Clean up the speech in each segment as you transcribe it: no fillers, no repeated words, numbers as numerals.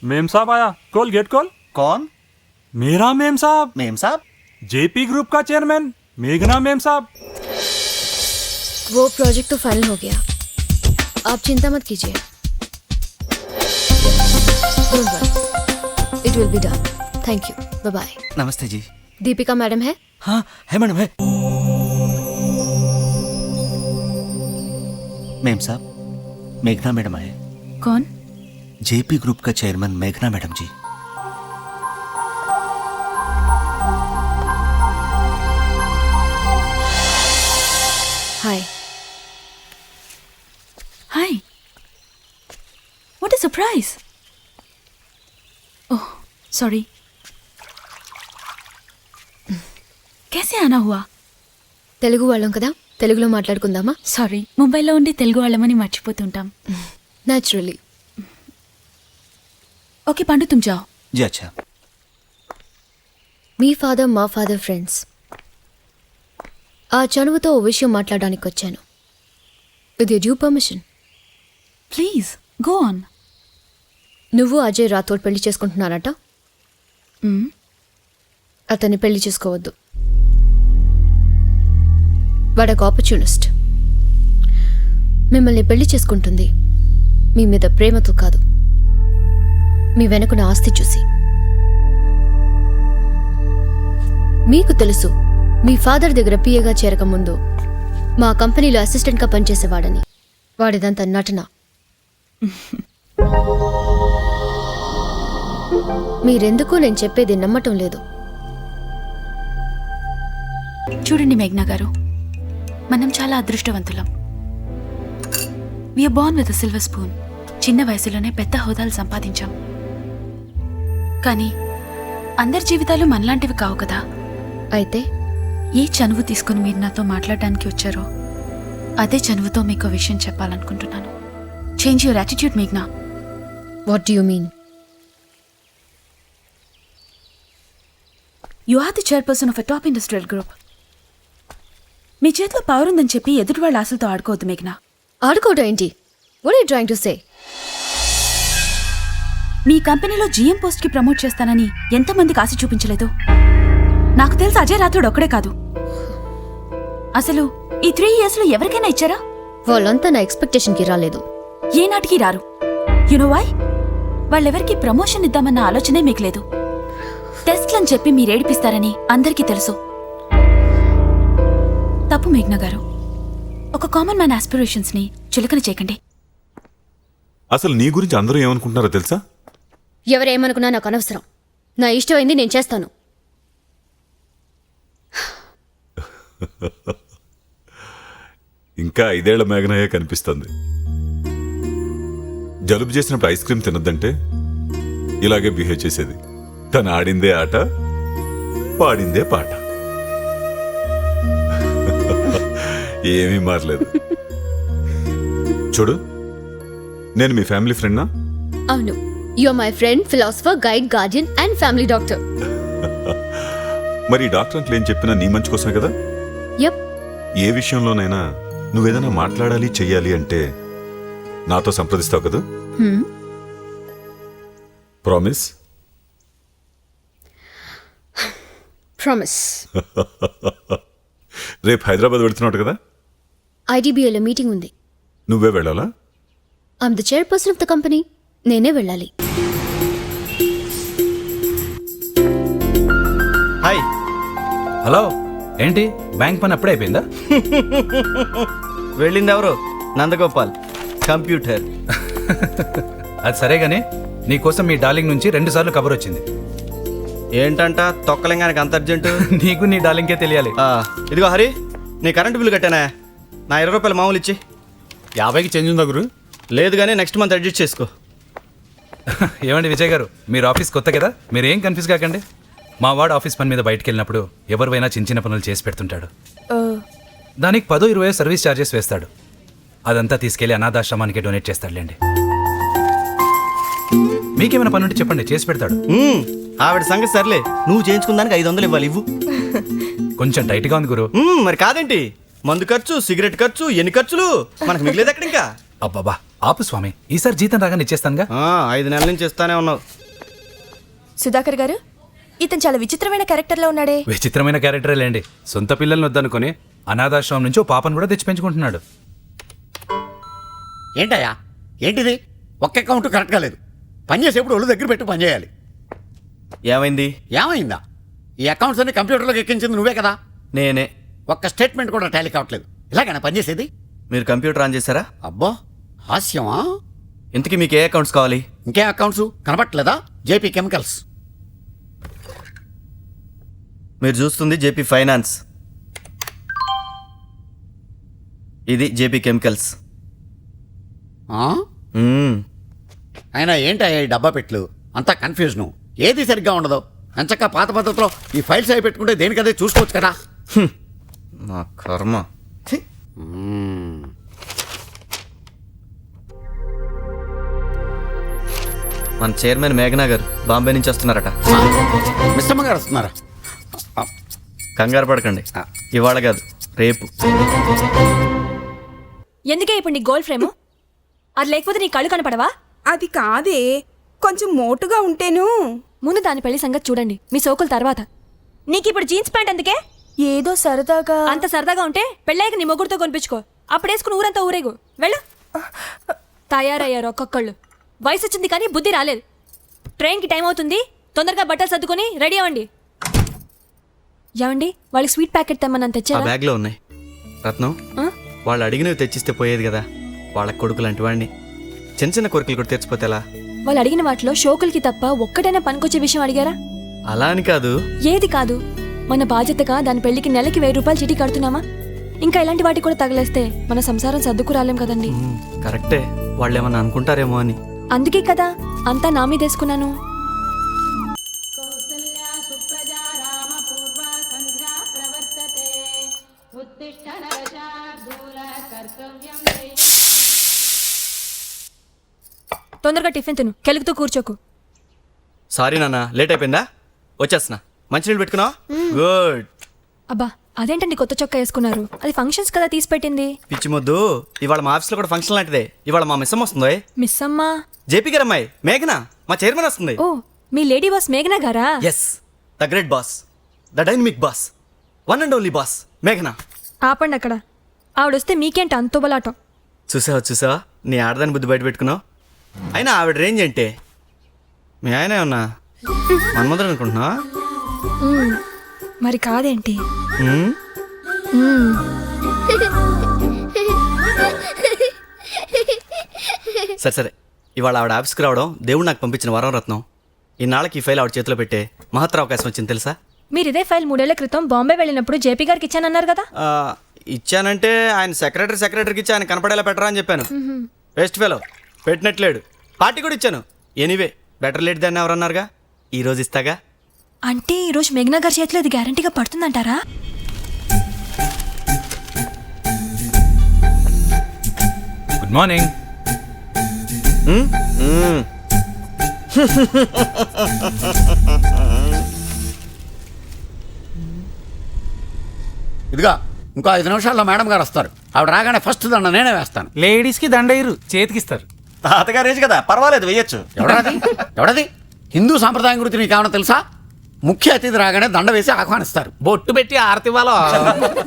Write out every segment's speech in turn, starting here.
Ma'am साहब आया, call gate call. कौन? मेरा मेम साहब। मेम साहब? जेपी ग्रुप का चेयरमैन मेघना मेम साहब। वो प्रोजेक्ट तो फाइनल हो गया, आप चिंता मत कीजिए। Don't worry, it will be done. Thank you, bye bye. नमस्ते जी। दीपिका मैडम है? हाँ है मैडम, है। मेम साहब, मेघना मैडम आए। कौन? जेपी ग्रुप का चेयरमैन मेघना madam ji. Hi. Hi, what a surprise. Oh sorry, कैसे आना हुआ? తెలుగు వాళ్ళం కదా, తెలుగులో మాట్లాడుకుందామా? సారీ, ముంబైలో ఉండి తెలుగు వాళ్ళమని మర్చిపోతుంటాం. న్యాచురలీ. ఓకే పండు, तुम जाओ. जी अच्छा। మీ ఫాదర్ మా ఫాదర్ ఫ్రెండ్స్. ఆ చనువుతో ఓ విషయం మాట్లాడడానికి వచ్చాను. With your due permission. Please go on. నువ్వు అజయ్ రాథోడ్ పెళ్లి చేసుకుంటున్నారట. అతన్ని పెళ్లి చేసుకోవద్దు. వాడొక ఆపర్చునిస్ట్. మిమ్మల్ని పెళ్లి చేసుకుంటుంది మీ మీద ప్రేమతో కాదు, మీ వెనుకున్న ఆస్తి చూసి. మీకు తెలుసు, మీ ఫాదర్ దగ్గర పిఏగా చేరకముందు మా కంపెనీలో అసిస్టెంట్గా పనిచేసేవాడని. వాడిదంతా నటన. మీరెందుకు నేను చెప్పేది నమ్మటం లేదు? చూడండి మేఘ్నా గారు, మనం చాలా అదృష్టవంతులం. We are born with a silver spoon. చిన్న వయసులోనే పెద్ద హోదాలు సంపాదించాం. కానీ అందరి జీవితాలు మనలాంటివి కావు కదా. అయితే ఏ చనువు తీసుకుని మీరు నాతో మాట్లాడడానికి వచ్చారో అదే చనువుతో మీకు విషయం చెప్పాలనుకుంటున్నాను. చేంజ్ యువర్ యాటిట్యూడ్ మేఘ్నా. What do you mean? You are the chairperson of a top industrial group. మీ చేతిలో పవర్ ఉందని చెప్పి ఎదుటి వాళ్ళ ఆశలతో ఆడుకోవద్దు మేఘ్నా. ఆడుకోవడం ఏంటి? What are you trying to say? మీ కంపెనీలో జీఎం పోస్ట్కి ప్రమోట్ చేస్తానని ఎంతమందికి ఆశ చూపించలేదు? నాకు తెలుసు అజయ్ రాథోడ్ ఒక్కడే కాదు. అసలు ఈ 3 yearsలో ఎవరికైనా ఇచ్చారా? వాళ్ళంతా నా ఎక్స్పెక్టేషన్కి రాలేదు. ఏనాటికి రారు. You know why? వాళ్ళెవరికి ప్రమోషన్ ఇద్దామన్న ఆలోచనే మీకు లేదు. టెస్ట్లని చెప్పి మీరేడిపిస్తారని అందరికీ తెలుసు. తప్పు మేఘ్నా గారు. ఒక కామన్ మ్యాన్ ఆస్పిరేషన్స్ ని చులకన చేయకండి. అసలు నీ గురించి అందరూ ఏమనుకుంటున్నారో తెలుసా? ఎవరేమనుకున్నా నాకు అనవసరం. నా ఇష్టమైంది నేను చేస్తాను. ఇంకా 5 ఏళ్ల మేఘనయే కనిపిస్తుంది. జలుబు చేసినప్పుడు ఐస్ క్రీమ్ తినొద్దంటే ఇలాగే బిహేవ్ చేసేది. తను ఆడిందే ఆట, పాడిందే పాట. ఏమీ మారలేదు. చూడు, నేను మీ ఫ్యామిలీ ఫ్రెండ్నా? అవును, you are my friend, philosopher, guide, guardian and family doctor. మరి డాక్టర్ అంటే ఏం చెప్పినా నీ మంచి కోసమే కదా. యప్. ఏ విషయంలోనైనా నువ్వేదైనా మాట్లాడాలి చెయ్యాలి అంటే నాతో సంప్రదిస్తావు కదా. ప్రామిస్? ప్రామిస్. రేపు హైదరాబాద్ వెళ్తున్నావు కదా. ఐడిబిఐలో మీటింగ్ ఉంది. నువ్వే వెళ్ళాలా? I'm the chairperson of the company. నేనే వెళ్ళాలి. హాయ్. హలో, ఏంటి బ్యాంక్ పని అప్పుడే అయిపోయిందా? వెళ్ళింది ఎవరు? నందగోపాల్, కంప్యూటర్. అది సరే గానీ నీకోసం మీ డార్లింగ్ నుంచి 2 సార్లు కబర్ వచ్చింది. ఏంటంట తొక్కలింగానికి అంత అర్జెంటు? నీకు నీ డార్లింగ్కే తెలియాలి. ఇదిగో హరి, నీ కరెంటు బిల్లు కట్టానా? నా 20 రూపాయలు మామూలు ఇచ్చి. 50కి చేంజ్ ఉందా గురు? లేదు కానీ నెక్స్ట్ మంత్ అడ్జస్ట్ చేసుకో. ఏమండి విజయ్ గారు, మీరు ఆఫీస్ కొత్త కదా, మీరేం కన్ఫ్యూజ్ కాకండి. మా వాడు ఆఫీస్ పని మీద బయటకు వెళ్ళినప్పుడు ఎవరివైనా చిన్న చిన్న పనులు చేసి పెడుతుంటాడు. దానికి 10-20 సర్వీస్ ఛార్జెస్ వేస్తాడు. అదంతా తీసుకెళ్లి అనాథాశ్రమానికి డొనేట్ చేస్తాడులేండి. మీకేమైనా పని ఉంటే చెప్పండి, చేసి పెడతాడు. ఆవిడ సంగతి సర్లే, నువ్వు చేయించుకుందానికి 500 ఇవ్వాలి. ఇవ్వు. కొంచెం టైట్గా ఉంది గురు. మరి కాదేంటి, మందు ఖర్చు, సిగరెట్ ఖర్చు, ఎన్ని ఖర్చులు మనకు మిగిలేదు అక్కడ ఇంకా. అబ్బాబా ఆపు స్వామి, ఈసారి జీతం రాగానే ఇచ్చేస్తానుగా. 5 నెలల నుంచి ఇస్తానే ఉన్నావు. సుధాకర్ గారు, ఇతను చాలా విచిత్రమైన క్యారెక్టర్లో ఉన్నాడే. విచిత్రమైన క్యారెక్టరే లేండి. సొంత పిల్లల్ని వద్దనుకొని అనాథాశ్రమం నుంచి ఓ పాపను కూడా తెచ్చి పెంచుకుంటున్నాడు. ఏంటయ్యా ఏంటిది? ఒక్క అకౌంట్ కరెక్ట్గా లేదు. పని చేసేప్పుడు ఒళ్ళు దగ్గర పెట్టి పని చేయాలి. ఏమైంది? ఏమైందా? ఈ అకౌంట్స్ అన్ని కంప్యూటర్లోకి ఎక్కించింది నువ్వే కదా. నేనే. ఒక్క స్టేట్మెంట్ కూడా టాలీ కావట్లేదు. ఇలాగైనా పని చేసేది? మీరు కంప్యూటర్ ఆన్ చేశారా? అబ్బో హాస్యమా. ఇంతకీ మీకు ఏ అకౌంట్స్ కావాలి? ఇంకే అకౌంట్స్ కనపట్లేదా? JP chemicals. మీరు చూస్తుంది జేపీ ఫైనాన్స్, ఇది జేపీ కెమికల్స్. ఆ? మ్మ్. అయినా ఏంటయ్యా ఈ డబ్బా పెట్లు అంతా కన్ఫ్యూజను. ఏది సరిగ్గా ఉండదు. ఎంచక్క పాత పద్ధతిలో ఈ ఫైల్స్ అవి పెట్టుకుంటే దేనికదే చూసుకోవచ్చు కదా. నా కర్మ. ఛీ. మన చైర్మన్ మేఘనా గారు బాంబే నుంచి వస్తున్నారట. మిస్సమ్మ గారు వస్తున్నారా? కంగారు పడకండి, ఇవాళ కాదు రేపు. ఎందుకే ఇప్పుడు నీ గోల్డ్ ఫ్రేము? అది లేకపోతే నీ కళ్ళు కనపడవా? అది కాదే, కొంచెం మోటుగా ఉంటేను. ముందు దాని పెళ్లి సంగతి చూడండి, మీ సోకుల తర్వాత. నీకు ఇప్పుడు జీన్స్ ప్యాంట్ ఎందుకే? ఏదో సరదాగా. అంత సరదాగా ఉంటే పెళ్ళాక నీ మొగుడుతో కొనిపించుకో. అప్పుడు వేసుకుని ఊరంతా ఊరేగు. వెళ్ళు. తయారయ్యారు ఒక్కొక్కళ్ళు. వయసు వచ్చింది కానీ బుద్ధి రాలేదు. ట్రైన్కి టైం అవుతుంది, తొందరగా బట్టలు సర్దుకొని రెడీ అవ్వండి. ఏమండి, వాళ్ళకి స్వీట్ ప్యాకెట్ తెమ్మని ఆ తెచ్చారా? బ్యాగ్లో ఉన్నాయి. రత్నం, ఆ? వాళ్ళు అడిగినవి తెచ్చిస్తే పోయేది కదా. వాళ్ళ కొడుకు లాంటి వాడిని చిన్న చిన్న కోరికలు కూడా తెచ్చిపోతే ఎలా? వాళ్ళు అడిగిన వాటిలో షోకులకి తప్ప ఒక్కటైనా పనికొచ్చే విషయం అడిగారా? అలా అని కాదు. ఏది కాదు? మన బాధ్యతగా దాని పెళ్లికి నెలకి 1000 రూపాయలు చీటీ కడుతున్నామా? ఇంకా ఇలాంటి వాటి కూడా తగలేస్తే మన సంసారం సర్దుకు రాలేం కదండి. కరెక్టే, వాళ్ళు ఏమన్నా అనుకుంటారేమో అని. అందుకే కదా అంతా నా మీదేసుకున్నాను. తొందరగా టిఫిన్ తిను, కెలుగుతూ కూర్చోకు. సారీ నాన్న, లేట్ అయిపోయిందా? వచ్చేస్తున్నా. మంచినీళ్ళు పెట్టుకున్నా? గుడ్. అబ్బా, అదేంటండి కొత్త చొక్కా వేసుకున్నారు? అది ఫంక్షన్స్ కదా తీసి పెట్టింది. పిచ్చి మొద్దు, ఇవాళ మా ఆఫీస్లో కూడా ఫంక్షన్ లాంటిదే. ఇవాళ మా మిస్సమ్మ వస్తుందో. మిస్ అమ్మా? జేపీ గారు అమ్మాయి మేఘనా, మా చైర్మన్ వస్తుంది. ఓ, మీ లేడీ బాస్ మేఘనా గారా? Yes, the great boss, the dynamic boss, one and only boss మేఘనా. ఆపండి అక్కడ. ఆవిడొస్తే మీకేంటి అంతోబలాటం? చూసావా నీ ఆడదాని బుద్ధి బయట పెట్టుకున్నావు. అయినా ఆవిడ రేంజ్ ఏంటే? మీ ఆయన ఉన్నా మన్మధుడు అనుకుంటున్నా? మరి కాదేంటి? సరే, ఇవాళ ఆవిడ ఆఫీస్కి రావడం దేవుడు నాకు పంపించిన వరం రత్నం. ఈనాళ్ళకి ఈ ఫైల్ ఆవిడ చేతిలో పెట్టే మహత్తర అవకాశం వచ్చింది తెలుసా? మీరు ఇదే ఫైల్ 3 ఏళ్ల క్రితం బాంబే వెళ్ళినప్పుడు జేపీ గారికి ఇచ్చానన్నారు కదా. ఇచ్చానంటే ఆయన సెక్రటరీకి ఇచ్చి ఆయన కనపడేలా పెట్టరా అని చెప్పాను. Waste fellow, పెట్టినట్లేడు. పార్టీ కూడా ఇచ్చాను. ఎనీవే, బెటర్ లేట్ దాన్ని ఎవరన్నారుగా, ఈరోజు ఇస్తాగా. అంటే ఈరోజు మేఘనా గారి చేతిలో ఇది గ్యారంటీగా పడుతుందంటారా? Good morning. ఇదిగా ఇంకో 5 నిమిషాల్లో మేడం గారు వస్తారు. ఆవిడ రాగానే ఫస్ట్ దండ నేనే వేస్తాను. లేడీస్కి దండయ్యరు, చేతికిస్తారు. తాతగారేజ్ కదా, పర్వాలేదు, వెయ్యొచ్చు. ఎవడది? హిందూ సాంప్రదాయం గురించి నీకు ఏమన్నా తెలుసా? ముఖ్య అతిథి రాగానే దండ వేసి ఆహ్వానిస్తారు. బొట్టు పెట్టి ఆరతి ఇవ్వాలో.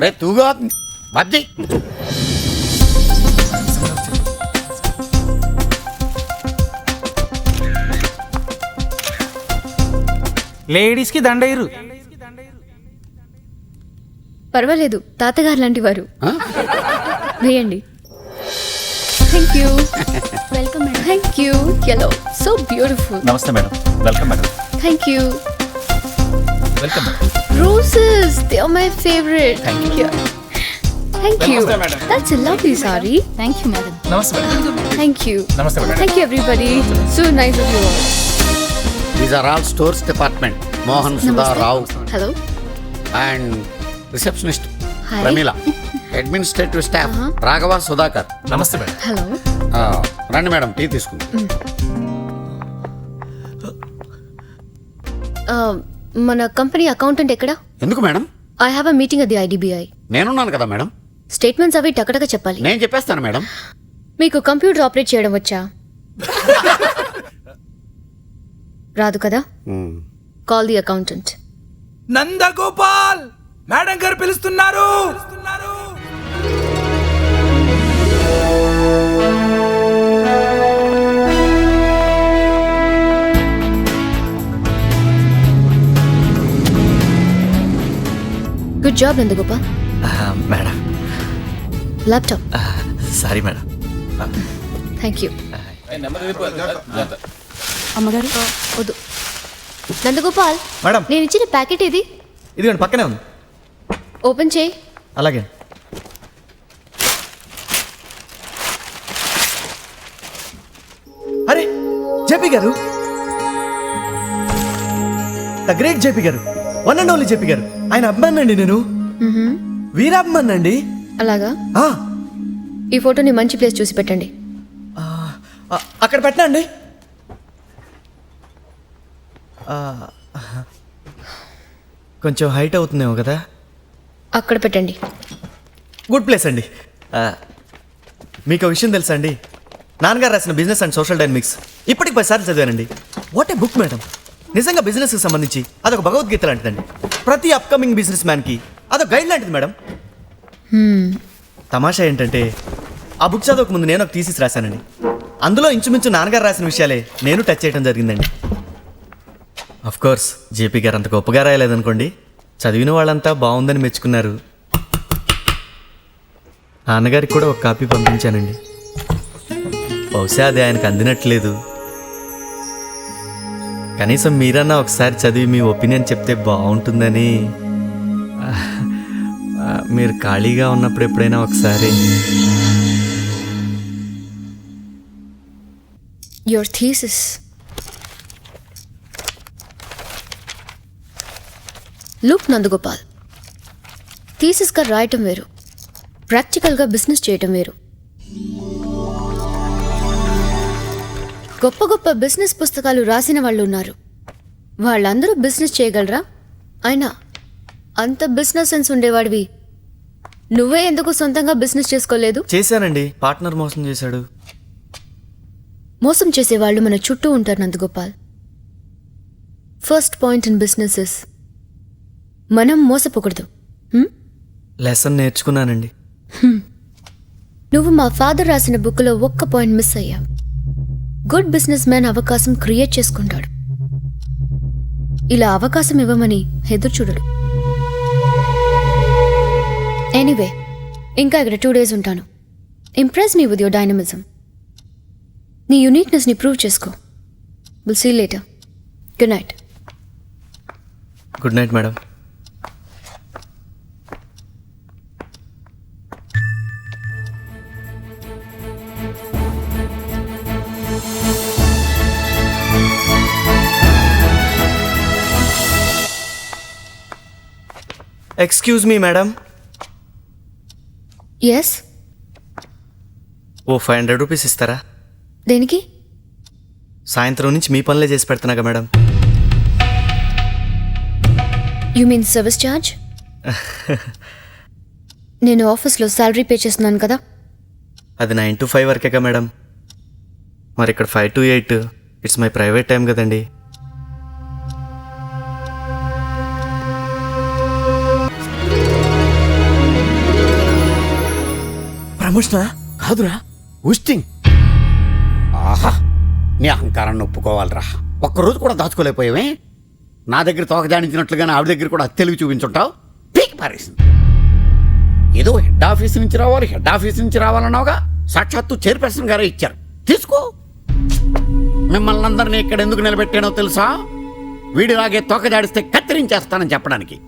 రే తూగా బజ్జి. లేడీస్కి దండయ్యరు. పర్వాలేదు, తాతగారు లాంటి వారు. ఆ? వేయండి. Thank you. Welcome madam. Thank you. Yellow so beautiful. నమస్తే madam, welcome madam. Thank you. Welcome. Roses, they are my favorite. Thank you. Thank you. That's a lovely sari. Thank you, madam. నమస్తే madam. Thank you. నమస్తే madam. Thank you, everybody. So nice of you all. These are all stores department. Mohan Sudha Rao Hello. And receptionist Hi. Pramila, administrative staff Raghava, Sudhakar. నమస్తే madam. Hello. రండి madam, tea తీసుకుంది. మన company accountant ఎక్కడ? ఎందుకు మేడం? I have a meeting at the IDBI. నేనున్నాను కదా madam. Statements అవి టకటక చెప్పాలి. నేను చెప్పేస్తాను మేడం. మీకు కంప్యూటర్ ఆపరేట్ చేయడం వచ్చా? రాదు కదా? Call the accountant. Nandagopal madam గారు పిలుస్తున్నారు. Good job Nandagopal. Madam laptop. Sorry madam. Thank you. అమ్మగారు వద్దు. నందగోపాల్, మేడం నేను ఇచ్చిన ప్యాకెట్ ఇది. ఇదిగోండి పక్కనే ఉంది. ఓపెన్ చేయి. అలాగే. అరే జేపీ గారు, ద గ్రేట్ జేపీ గారు, వన్ అండ్ ఓన్లీ జేపీ గారు. ఆయన అభిమాని అండి నేను, వీరాభిమాని అండి. అలాగా? ఆ, ఈ ఫోటోని మంచి ప్లేస్ చూసి పెట్టండి. అక్కడ పెట్టనా అండి? కొంచెం హైట్ అవుతుందేమో కదా. అక్కడ పెట్టండి. గుడ్ ప్లేస్ అండి. మీకు ఒక విషయం తెలుసా అండి? నాన్నగారు రాసిన బిజినెస్ అండ్ సోషల్ డైనమిక్స్ ఇప్పటికి 10 సార్లు చదివానండి. What a book madam. నిజంగా బిజినెస్కి సంబంధించి అదొక భగవద్గీత లాంటిదండి. ప్రతి అప్కమింగ్ బిజినెస్ మ్యాన్కి అదొక గైడ్ లాంటిది మేడం. తమాషా ఏంటంటే ఆ బుక్ చదవక ముందు నేను ఒక థీసిస్ రాశానండి. అందులో ఇంచుమించు నాన్నగారు రాసిన విషయాలే నేను టచ్ చేయడం జరిగిందండి. అఫ్ కోర్స్ జేపీ గారు అంత గొప్పగా రాయలేదనుకోండి, చదివిన వాళ్ళంతా బాగుందని మెచ్చుకున్నారు. నాన్నగారికి కూడా ఒక కాపీ పంపించానండి. బహుశా అది ఆయనకు అందినట్లేదు. కనీసం మీరన్నా ఒకసారి చదివి మీ ఒపీనియన్ చెప్తే బాగుంటుందని. మీరు ఖాళీగా ఉన్నప్పుడు ఎప్పుడైనా ఒకసారి. Your thesis. లుక్ నందగోపాల్, థీసిస్గా రాయటం వేరు, ప్రాక్టికల్గా బిజినెస్ చేయటం వేరు. గొప్ప గొప్ప బిజినెస్ పుస్తకాలు రాసిన వాళ్ళు ఉన్నారు. వాళ్ళందరూ బిజినెస్ చేయగలరా? అయినా అంత బిజినెస్ సెన్స్ ఉండేవాడివి నువ్వే ఎందుకు సొంతంగా బిజినెస్ చేసుకోలేదు? చేశానండి, పార్ట్నర్ మోసం చేశాడు. మోసం చేసేవాళ్ళు మన చుట్టూ ఉంటారు Nandagopal. First point in business is మనం మోసపోకూడదు. లెసన్ నేర్చుకున్నానండి. నువ్వు మా ఫాదర్ రాసిన బుక్లో ఒక్క పాయింట్ మిస్ అయ్యావు. గుడ్ బిజినెస్ మ్యాన్ అవకాశం క్రియేట్ చేసుకుంటాడు, ఇలా అవకాశం ఇవ్వమని ఎదురు చూడడు. ఎనీవే, ఇంకా ఇక్కడ 2 days ఉంటాను. Impress me with your dynamism. నీ యూనిక్నెస్ని ప్రూవ్ చేసుకో. Will see later. Good night. Good night madam. Excuse me madam. Yes. ఓ 500 రూపీస్ ఇస్తారా? దేనికి? సాయంత్రం నుంచి మీ పనులే చేసి పెడుతున్నాగా మేడం. You mean service charge? నేను ఆఫీస్లో శాలరీ పే చేస్తున్నాను కదా. అది 9 to 5 వరకేగా మేడం. మరి ఇక్కడ 5 to 8 it's my private time కదండి. ప్రమోషనా కాదురా, ఉస్టింగ్. ఆహా, నీ అహంకారాన్ని ఒప్పుకోవాలిరా. ఒక్కరోజు కూడా దాచుకోలేకపోయావే. నా దగ్గర తోక జాడించినట్లుగానే ఆవిడ దగ్గర కూడా తెలివి చూపించుంటావు. పీక్ పారేసింది. ఏదో హెడ్ ఆఫీస్ నుంచి రావాలి, హెడ్ ఆఫీస్ నుంచి రావాలన్నావుగా. సాక్షాత్తు చైర్పర్సన్ గారే ఇచ్చారు, తీసుకో. మిమ్మల్ని అందరినీ ఇక్కడ ఎందుకు నిలబెట్టానో తెలుసా? వీడిలాగే తోక జాడిస్తే కత్తిరించేస్తానని చెప్పడానికి.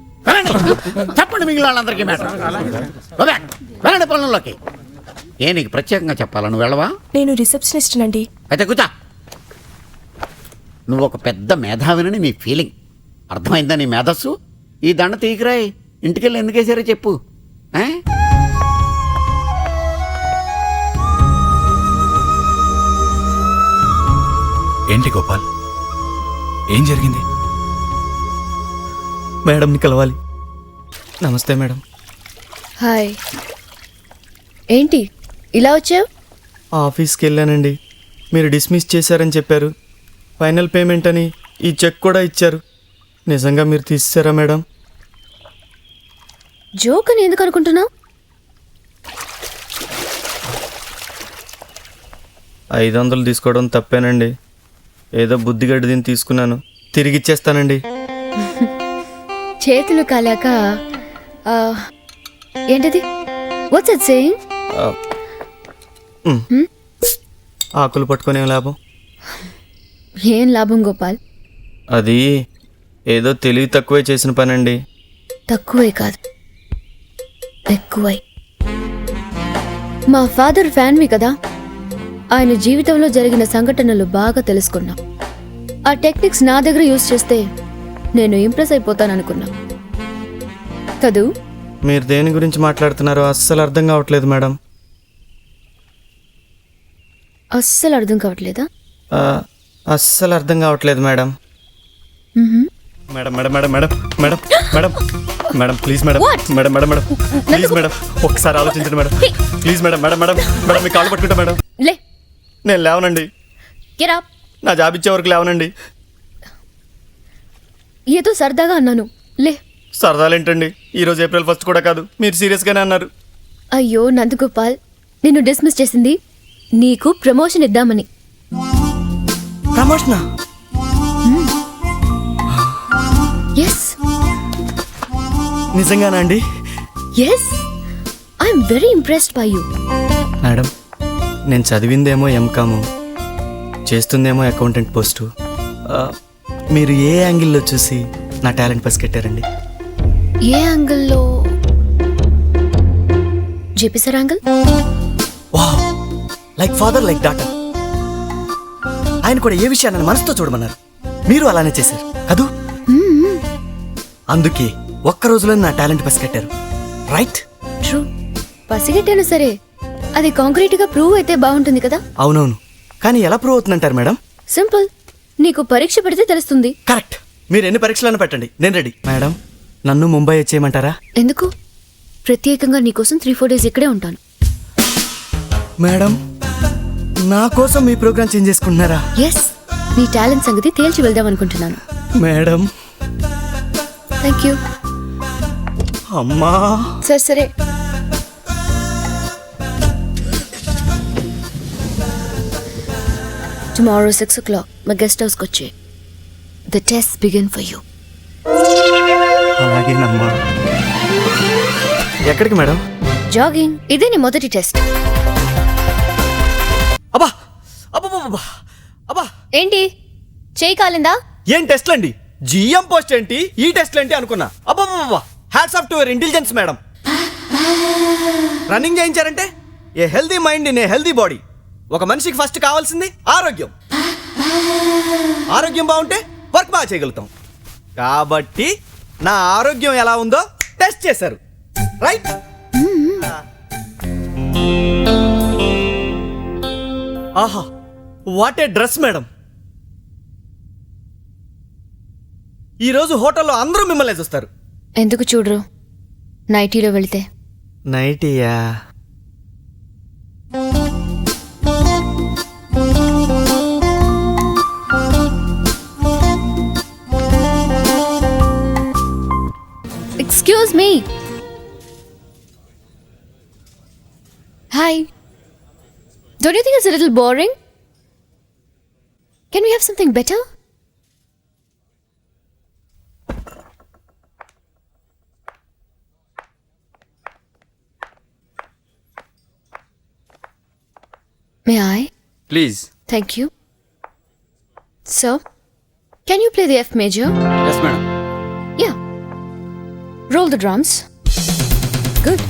చెప్పండి మిగిలిన వాళ్ళందరికీ మ్యాటర్. వెళ్ళండి పనుల్లోకి. ఏ నీకు ప్రత్యేకంగా చెప్పాలా? నువ్వు వెళ్ళవా? నేను రిసెప్షనిస్ట్ అండి. అయితే కూర్చో. నువ్వు ఒక పెద్ద మేధావినని నీ ఫీలింగ్. అర్థమైందా నీ మేధస్సు? ఈ దండ తీకిరాయి. ఇంటికెళ్ళి ఎందుకేసారో చెప్పు. ఏంటి గోపాల్, ఏం జరిగింది? మేడంని కలవాలి. నమస్తే మేడం. హాయ్. ఏంటి ఇలా వచ్చావు? ఆఫీస్కి వెళ్ళానండి. మీరు డిస్మిస్ చేశారని చెప్పారు. ఫైనల్ పేమెంట్ అని ఈ చెక్ కూడా ఇచ్చారు. నిజంగా మీరు తీసేశారా మేడం? జోక్ అని ఎందుకు అనుకుంటున్నావు? 500 తీసుకోవడం తప్పేనండి. ఏదో బుద్ధిగడ్డి దీన్ని తీసుకున్నాను. తిరిగి ఇచ్చేస్తానండి. చేతులు కాలాక ఏంటది? What's it saying? ఆకులు పట్టుకునే లాభం. ఏం లాభం గోపాల్? అది ఏదో తెలివి తక్కువే చేసిన పనండి. తక్కువే కాదు, ఎక్కువై. మా ఫాదర్ ఫ్యాన్వి కదా, ఆయన జీవితంలో జరిగిన సంఘటనలు బాగా తెలుసుకున్నా. ఆ టెక్నిక్స్ నా దగ్గర యూజ్ చేస్తే నేను ఇంప్రెస్ అయిపోతాననుకున్నా కదూ. మీరు దేని గురించి మాట్లాడుతున్నారో అస్సలు అర్థం కావట్లేదు మేడం. అస్సలు అర్థం కావట్లేదా? అస్సలు అర్థం కావట్లేదు madam. Madam madam madam madam madam madam madam please madam. Madam madam madam please madam, ఒక్కసారి ఆలోచించండి madam. Please madam madam madam madam మీ కాళ్ళు పట్టుకుంటా మేడం. లే, నేను లేవనండి. Get up. నా జాబ్ ఇచ్చే వరకు లేవనండి. ఏదో సరదాగా అన్నాను, లే. సరదాలేంటండి, ఈరోజు April 1 కూడా కాదు. మీరు సీరియస్గానే అన్నారు. అయ్యో నందగోపాల్, నిన్ను డిస్మిస్ చేసింది నీకు ప్రమోషన్ ఇద్దామని. ప్రమోషనా? ఎస్ నిజంగానా అండి? Yes, I'm very impressed by you. Madam, నేను చదివిందేమో ఎంకాము, చేస్తుందేమో అకౌంటెంట్ పోస్టు. మీరు ఏ యాంగిల్లో చూసి నా టాలెంట్ పసిగట్టారండి? ఏ యాంగిల్లో? JP sir angle. Wow, like father like daughter. ఆయన కూడా ఏ విషయాన్ని మనసుతో చూడమన్నారు, మీరు అలానే చేశారు కదూ. అందుకే ఒక్క రోజులో నా టాలెంట్ పసిగట్టారు, రైట్? ట్రూ, పసిగట్టాను సరే, అది కాంక్రీట్ గా ప్రూవ్ అయితే బాగుంటుంది కదా. అవునవును, కానీ ఎలా ప్రూవ్ అవుతుందంటారు మేడం? సింపుల్, నీకు పరీక్ష పెడితే తెలుస్తుంది. కరెక్ట్, మీరు ఎన్ని పరీక్షలను పెట్టండి, నేను రెడీ. మేడం, నన్ను ముంబై వచ్చేయమంటారా? ఎందుకు? ప్రత్యేకంగా నీకోసం 3-4 డేస్ ఇక్కడే ఉంటాను. మేడం, నా కోసం మీ ప్రోగ్రామ్ చేంజ్ చేసుకుంటున్నారా? ఎస్, నీ టాలెంట్ సంగతి తేల్చి వెళ్దాం అనుకుంటున్నాను. మేడం. Thank you. అమ్మా. సరే సరే, టుమారో 6 o'clock మా గెస్ట్ హౌస్కి వచ్చే. The test begin for you. అలాగేనమ్మా. ఎక్కడికి మేడం? జాగింగ్. ఇదే నీ మొదటి టెస్ట్. అబ్బా అబ్బా అబ్బా, ఏంటి చేయి కాలిందా? ఏం టెస్ట్లు అండి? జిఎం పోస్ట్ ఏంటి, ఈ టెస్ట్లు ఏంటి అనుకున్నా. అబ్బా, hats off to your intelligence madam. Running చేయించారంటే a healthy mind in a healthy body. ఒక మనిషికి ఫస్ట్ కావాల్సింది ఆరోగ్యం. ఆరోగ్యం బాగుంటే వర్క్ బాగా చేయగలుగుతాం. కాబట్టి నా ఆరోగ్యం ఎలా ఉందో టెస్ట్ చేశారు, రైట్? ఆహా, వాట్ ఏ డ్రెస్ మేడం. ఈరోజు హోటల్లో అందరూ మిమ్మల్ని చూస్తారు. ఎందుకు చూడరు? నైటీలో వెళితే. నైటీయా? Excuse me. Hi. Don't you think it's a little boring? Can we have something better? May I? Please. Thank you. So, can you play the F major? Yes madam. Yeah. Roll the drums. Good.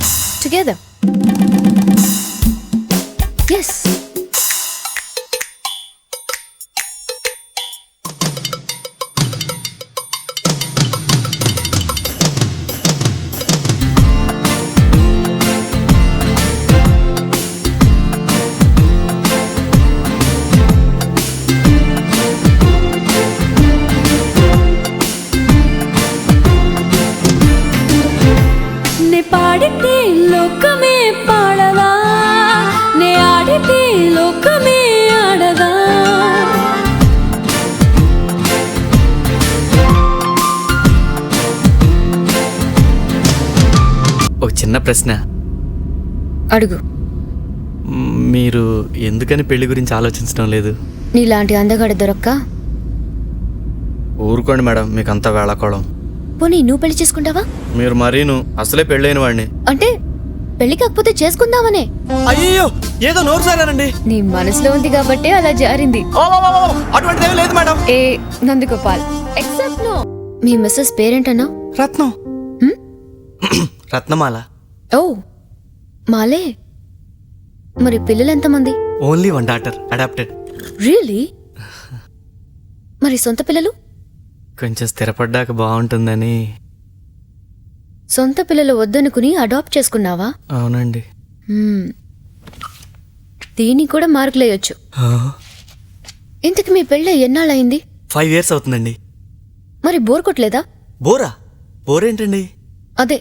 Together. Yes. నే పాడితే లోకమే పాడవా, నే ఆడితే లోకమే ఆడగా. ఒక చిన్న ప్రశ్న. అడుగు. మీరు ఎందుకని పెళ్లి గురించి ఆలోచించడం లేదు? నీలాంటి అందగాడు దొరక్క. ఊరుకోండి మేడం, మీకు అంతా వేళాకోళం. పోనీ నువ్వు పెళ్లి చేసుకుంటావా? మీరు మరీను అసలే పెళ్ళైన వాడిని. అంటే పెళ్లి కాకపోతే చేసుకుందామనే. అయ్యో, ఏదో నోరు సారానండి. నీ మనసులో ఉంది కాబట్టి అలా జారింది. అటువంటిదేమీ లేదు మేడం. ఏ నందగోపాల్, ఎక్సెప్ట్ నో. మీ మిస్సెస్ పేరేంటన్నా? రత్నం. రత్నమాల. ఓ మాలే. మరి పిల్లలు ఎంతమంది? Only one daughter, adopted. Really? మరి సొంత పిల్లలు? కొంచెం స్థిరపడ్డాక బాగుంటుందని. సొంత పిల్లలు వద్దనుకుని అడాప్ట్ చేసుకున్నావా? అవునండి. దీనికి కూడా మార్కులేయొచ్చు. ఇంతకు మీ పెళ్ళి ఎన్నాళ్ళయింది? 5 years అవుతుందండి. మరి బోర్ కొట్టలేదా? బోరా? బోరేంటండి? అదే,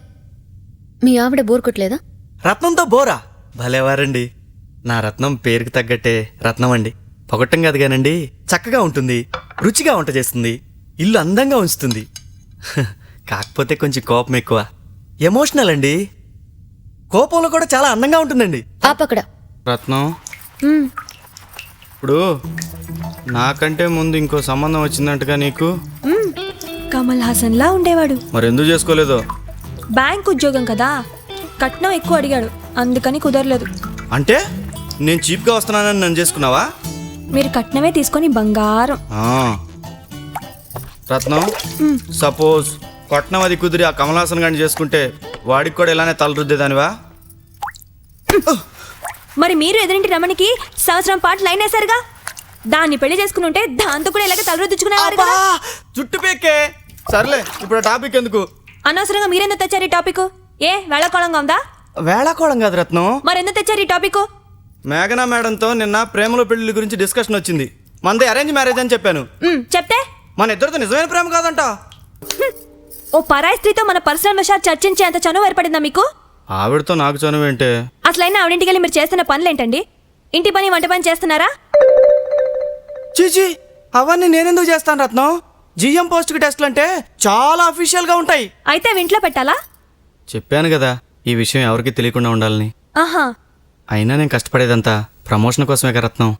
మీ ఆవిడ బోర్ కొట్టలేదా? రత్నంతో బోరా? భలేవారండి. నా రత్నం పేరుకి తగ్గట్టే రత్నం అండి. పొగట్టం కాదు కానండి, చక్కగా ఉంటుంది, రుచిగా వంట చేస్తుంది, ఇల్లు అందంగా ఉంచుతుంది. కాకపోతే కొంచెం కోపం ఎక్కువ, ఎమోషనల్ అండి. కోపంలో కూడా చాలా అందంగా ఉంటుందండి. ఆపక్కడ. రత్నం, ఇప్పుడు నాకంటే ముందు ఇంకో సంబంధం వచ్చిందంటగా నీకు? కమల్ హాసన్ లా ఉండేవాడు. మరి ఎందుకు చేసుకోలేదో? బ్యాంక్ ఉద్యోగం కదా, కట్నం ఎక్కువ అడిగాడు, అందుకని కుదరలేదు. అంటే నేను చీప్గా వస్తున్నానని నన్ను చేసుకున్నావా? మీరు కట్నమే తీసుకొని బంగారం. ఆ. రత్నం, సపోజ్ కట్నం అది కుదిరి ఆ కమల్ హాసన్ గారిని చేసుకుంటే వాడికి కూడా ఇలానే తలరుద్దేదానివా? మరి మీరు ఎదురింటి రమణికి సంవత్సరం పాటు లైన్ వేశారుగా, దాన్ని పెళ్లి చేసుకుని ఉంటే దాంతో కూడా ఇలాగే తలరుద్దుకునేవారు కదా. జుట్టు పేకే. సర్లే, ఇప్పుడు టాపిక్ ఎందుకు? అనవసరంగా మీరెందుకు తెచ్చారు ఈ టాపిక్? ఏ వేళకోళంగా ఉందా? వేళాకోళం కాదు రత్నం. మరి ఎందుకు తెచ్చారు ఈ టాపిక్? మేఘనా మేడంతో నిన్న ప్రేమలో పెళ్లి గురించి డిస్కషన్ వచ్చింది. మనది అరేంజ్ మ్యారేజ్ అని చెప్పాను. చెప్తే మన ఇద్దరితో నిజమైన ప్రేమ కాదంట. ఓ పరాయి స్త్రీతో మన పర్సనల్ విషయాలు చర్చించే అంత చనువు ఏర్పడిందా మీకు? ఆవిడతో నాకు చనువేంటే? అసలైనా ఆవిడింటికి వెళ్ళి మీరు చేస్తున్న పనులేంటండి? ఇంటి పని వంట పని చేస్తున్నారా? చీచి, అవన్నీ నేనెందుకు చేస్తాను రత్నం? జిఎం పోస్ట్కి టెస్ట్లు అంటే చాలా అఫీషియల్గా ఉంటాయి. అయితే అవి ఇంట్లో పెట్టాలా? చెప్పాను కదా ఈ విషయం ఎవరికి తెలియకుండా ఉండాలని. ఆహా. అయినా నేను కష్టపడేదంతా ప్రమోషన్ కోసమే కదా రత్నం.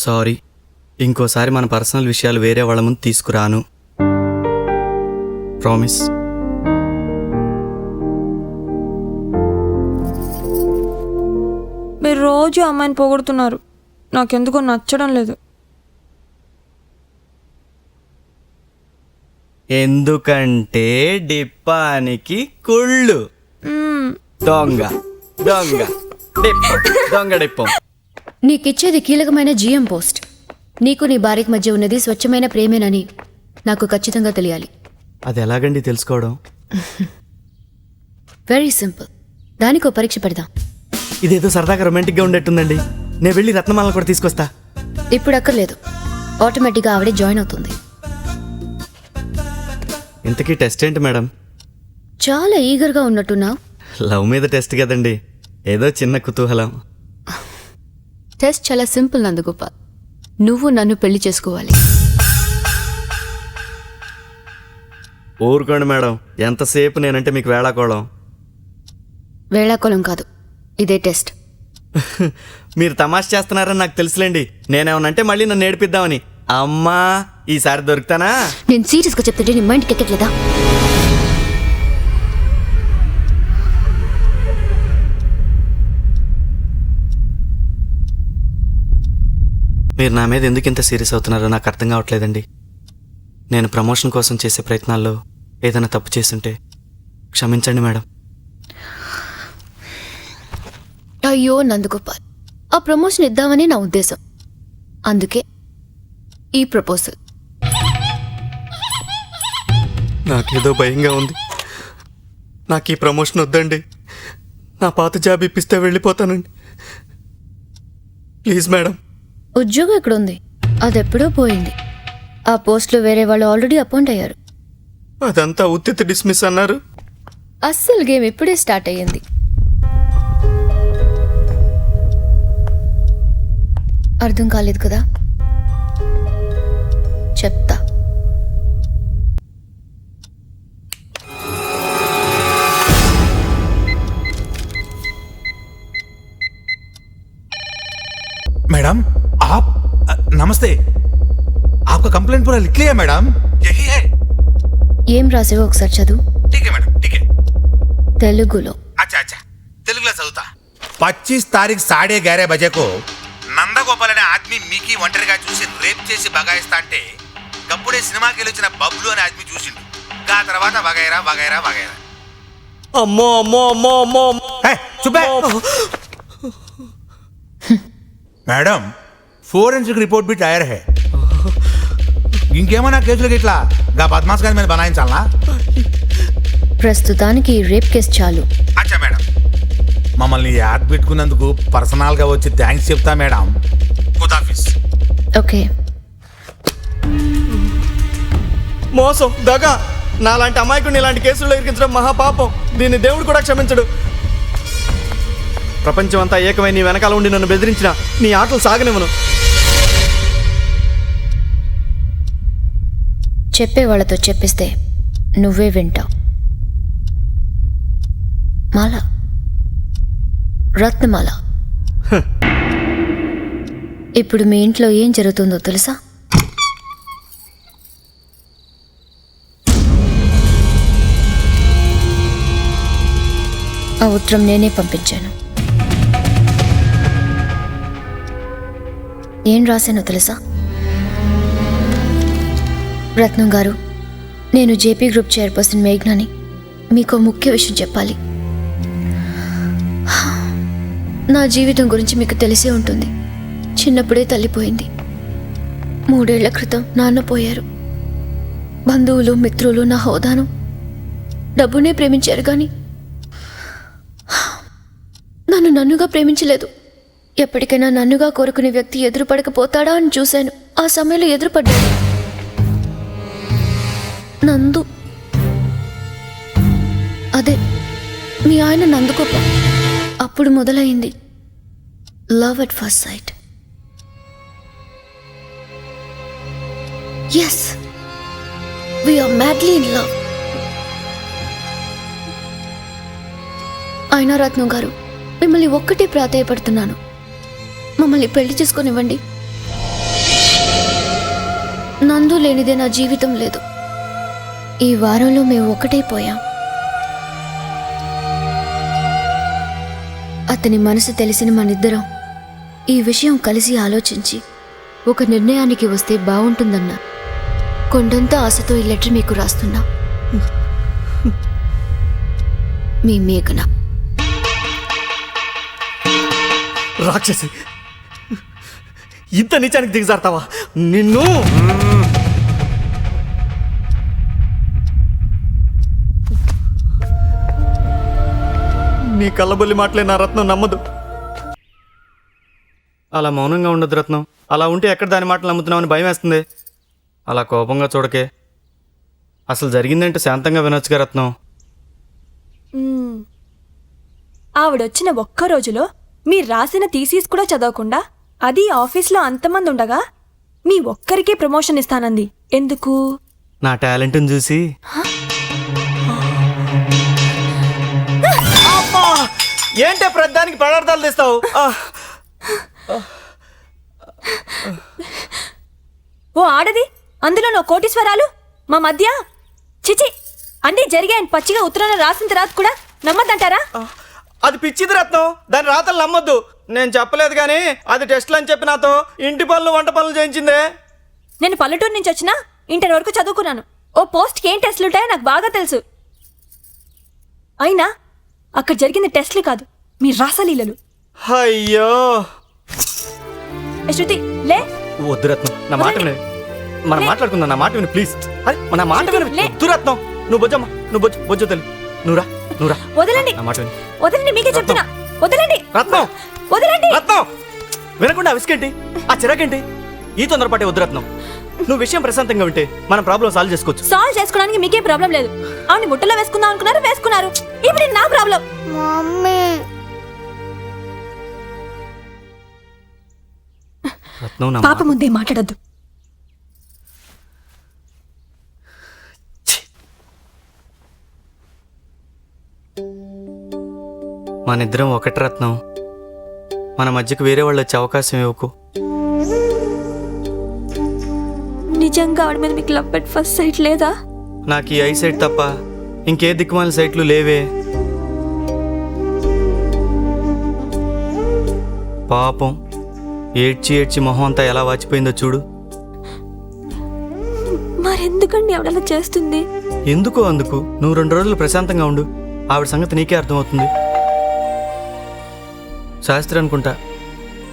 సారీ, ఇంకోసారి మన పర్సనల్ విషయాలు వేరే వాళ్ళ ముందు తీసుకురాను. ప్రామిస్. మీరు రోజు అమ్మాయిని పోగొడుతున్నారు, నాకెందుకో నచ్చడం లేదు. ఎందుకంటే డిప్పానికి కుళ్ళు. దొంగ దొంగ డిప్ప, దొంగ డిప్పం. నీకిచ్చేది కీలకమైన జిఎం పోస్ట్. నీకు నీ భార్యకి మధ్య ఉన్నది స్వచ్ఛమైన ప్రేమేనని నాకు ఖచ్చితంగా తెలియాలి. అది ఎలాగండి తెలుసుకోవడం? Very simple. దానికో పరీక్ష పెడదాం. ఇదేదో సరదాగా రొమాంటిక్గా ఉండేట్టుందండి. నేను వెళ్ళి రత్నమాలను కూడా తీసుకొస్తా. ఇప్పుడు అక్కర్లేదు, ఆటోమేటిక్గా ఆవిడే జాయిన్ అవుతుంది. ఇంతకీ టెస్ట్ ఏంటి మేడం? చాలా ఈగర్గా ఉన్నట్టున్నావు. లవ్ మీద టెస్ట్ కదండి, ఏదో చిన్న కుతూహలం. టెస్ట్ చాలా సింపుల్ నందగోపాల్. నువ్వు నన్ను పెళ్లి చేసుకోవాలి. ఊరుకోండి మేడం, ఎంతసేపు నేనంటే మీకు వేళాకోళం. వేళాకోళం కాదు, ఇదే టెస్ట్. మీరు తమాషా చేస్తున్నారని నాకు తెలుసులేండి. నేనేమనంటే మళ్ళీ నన్ను ఏడిపిద్దామని. అమ్మా, ఈసారి దొరుకుతానా? నేను సీరియస్గా చెప్తుంటే నీ మైండ్కి ఎక్కట్లేదా? మీరు నా మీద ఎందుకు ఇంత సీరియస్ అవుతున్నారో నాకు అర్థం కావట్లేదండి. నేను ప్రమోషన్ కోసం చేసే ప్రయత్నాల్లో ఏదైనా తప్పు చేస్తుంటే క్షమించండి మేడం. అయ్యో నందగోపాల్, ఆ ప్రమోషన్ ఇద్దామని నా ఉద్దేశం. అందుకే ఈ ప్రపోజల్. నాకేదో భయంగా ఉంది. నాకు ఈ ప్రమోషన్ వద్దండి. నా పాత జాబ్ ఇప్పిస్తే వెళ్ళిపోతానండి. Please madam. ఉద్యోగం ఎక్కడుంది? అదెప్పుడో పోయింది. ఆ పోస్ట్లో వేరే వాళ్ళు ఆల్రెడీ అపాయింట్ అయ్యారు. అదంతా ఉత్తిత డిస్మిస్ అన్నారు. అస్సలు గేమ్ ఇప్పుడే స్టార్ట్ అయ్యింది. అర్థం కాలేదు కదా, చెప్తా. मैडम आप नमस्ते, आपका कंप्लेंट पूरा लिख लिया मैडम, यही है. ఏం రాసేవో ఒకసారి చదువు. ठीक है मैडम, ठीक है. తెలుగులో. अच्छा अच्छा, తెలుగులో చదువుతా. 25 तारीख 11:30 बजे को నందగోపాల్ అనే ఆద్మీ మీకి ఒంటరిగా చూసి రేప్ చేసి బగాయిస్తా అంటే గప్పుడే సినిమాకి వెళ్ళొచ్చిన బబ్లు అనే ఆద్మీ చూసిండు. ఆ తర్వాత వగైరా వగైరా వగైరా. అమ్మో అమ్మో అమ్మో అమ్మో చుప్పే. मैडम फोरेंसिक रिपोर्ट भी तैयार है. ఇంకేమైనా కేసులు ఇట్లా గా బద్మాస్ గాని మీద బనాయించాలనా? ప్రస్తుతానికి ఈ రేప్ కేసు చాలు. అచ్చా మేడం, మమ్మల్ని యాడ్ పెట్టుకున్నందుకు పర్సనల్ గా వచ్చి థ్యాంక్స్ చెప్తా మేడం. ఖుదాఫిస్. ఓకే. మోసం, దగ, నాలాంటి అమాయకుడిని ఇలాంటి కేసుల్లో ఇరికించడం మహాపాపం. దీన్ని దేవుడు కూడా క్షమించడు. ప్రపంచం అంతా ఏకమై నీ వెనకాల ఉండి నన్ను బెదిరించిన నీ ఆటలు సాగనివ్వను. చెప్పే వాళ్ళతో చెప్పిస్తే నువ్వే వింటావు. మాల, రత్నమాల. ఇప్పుడు మీ ఇంట్లో ఏం జరుగుతుందో తెలుసా? ఆ ఉత్తరం నేనే పంపించాను. ఏం రాశానో తెలుసా? రత్నం గారు, నేను జేపీ గ్రూప్ చైర్పర్సన్ మేఘ్నాని. మీకు ముఖ్య విషయం చెప్పాలి. నా జీవితం గురించి మీకు తెలిసే ఉంటుంది. చిన్నప్పుడే తల్లిపోయింది. 3 ఏళ్ల క్రితం నాన్న పోయారు. బంధువులు మిత్రులు నా హోదాను డబ్బునే ప్రేమించారు కానీ నన్నుగా ప్రేమించలేదు. ఎప్పటికైనా నన్నుగా కోరుకునే వ్యక్తి ఎదురుపడకపోతాడా అని చూశాను. ఆ సమయంలో ఎదురుపడ్డాడు నందు. అదే మీ ఆయన నందుగోప. అప్పుడు మొదలైంది love at first sight. Yes, we are madly in love. అయినా రత్నం గారు, మిమ్మల్ని ఒక్కటే ప్రాధాయపడుతున్నాను. మమ్మల్ని పెళ్లి చేసుకొనివ్వండి. నందు లేనిదే నా జీవితం లేదు. ఈ వారంలో మేము ఒకటైపోయాం. అతని మనసు తెలిసిన మనిద్దరం ఈ విషయం కలిసి ఆలోచించి ఒక నిర్ణయానికి వస్తే బాగుంటుందన్నా కొండంత ఆశతో ఈ లెటర్ మీకు రాస్తున్నా. మీ మేఘన. రాక్షసి, ఇంత నీచానికి దిగజారుతావా? నిన్ను నీ కళ్ళబొల్లి మాటలే నా రత్నం నమ్మదు. అలా మౌనంగా ఉండదు రత్నం. అలా ఉంటే ఎక్కడ దాని మాటలు నమ్ముతున్నామని భయం వేస్తుంది. అలా కోపంగా చూడకే. అసలు జరిగిందంటే శాంతంగా వినొచ్చుగా రత్నం. ఆవిడొచ్చిన ఒక్క రోజులో మీరు రాసిన థీసిస్ కూడా చదవకుండా, అది ఆఫీస్లో అంతమంది ఉండగా మీ ఒక్కరికే ప్రమోషన్ ఇస్తానంది. ఎందుకు? నా టాలెంట్ని చూసి. ఏంటే ప్రతిదానికి పదార్థాలు తెస్తావు? ఓ ఆడది, అందులో నా కోటీశ్వరాలు మా మధ్య. చిచి, అన్నీ జరిగాయని పచ్చిగా ఉత్తరాలు రాసిన తర్వాత కూడా నమ్మద్దంటారా? అది పిచ్చిది రత్నం. దాని రాతలు నమ్మొద్దు. నేను చెప్పలేదు కానీ అది టెస్ట్లు అని చెప్పి నాతో ఇంటి పనులు వంట పనులు చేయించిందే. నేను పల్లెటూరు నుంచి వచ్చినా ఇంటర్ వరకు చదువుకున్నాను. ఓ పోస్ట్కి ఏం టెస్టులు ఉంటాయో నాకు బాగా తెలుసు. అయినా అక్కడ జరిగింది టెస్ట్లు కాదు, మీ రాసలీలలు. అయ్యో శృతి, లే. వద్దు రత్నం, నా మాట విని మనం మాట్లాడుకుందాం. నా మాట విని ప్లీజ్. నా మాట విని. వద్దు రత్నం, నువ్వు బొజ్జమ్మా, నువ్వు బొజ్జు తల్లి. నువ్వురా. వదలండి, నా మాట విని. వదలండి, మీకే చెప్తున్నా. వదలండి రత్నం, వదలండి. రత్నం వినకుండా విసుకేంటి? ఆ చిరాకేంటి? ఈ తొందరపాటే వద్దు రత్నం. నువ్వు విషయం ప్రశాంతంగా ఉంటే మన ప్రాబ్లం సాల్వ్ చేసుకోవచ్చు. సాల్వ్ చేసుకోవడానికి మీకేం ప్రాబ్లం లేదు. అవును ముట్టలో వేసుకుందాం అనుకున్నారు, వేసుకున్నారు. ఇప్పుడు ఇది నా ప్రాబ్లం. రత్నం, నా పాప ముందే మాట్లాడద్దు. మనిద్దరం ఒకటి రత్నం. మన మధ్యకు వేరే వాళ్ళు వచ్చే అవకాశం ఇవ్వకు. నిజంగా ఆవిడ మీద మీకు లవ్ ఎట్ ఫస్ట్ సైట్ లేదా? నాకు ఈ ఐ సైట్ తప్ప ఇంకే దిక్కుమాల సైట్లు లేవే. పాపం ఏడ్చి ఏడ్చి మొహం అంతా ఎలా వాచిపోయిందో చూడు. మరెందుకండి ఆవిడ అలా చేస్తుంది? ఎందుకు అందుకు నువ్వు 2 రోజులు ప్రశాంతంగా ఉండు. ఆవిడ సంగతి నీకే అర్థమవుతుంది. శాస్త్రి అనుకుంటా,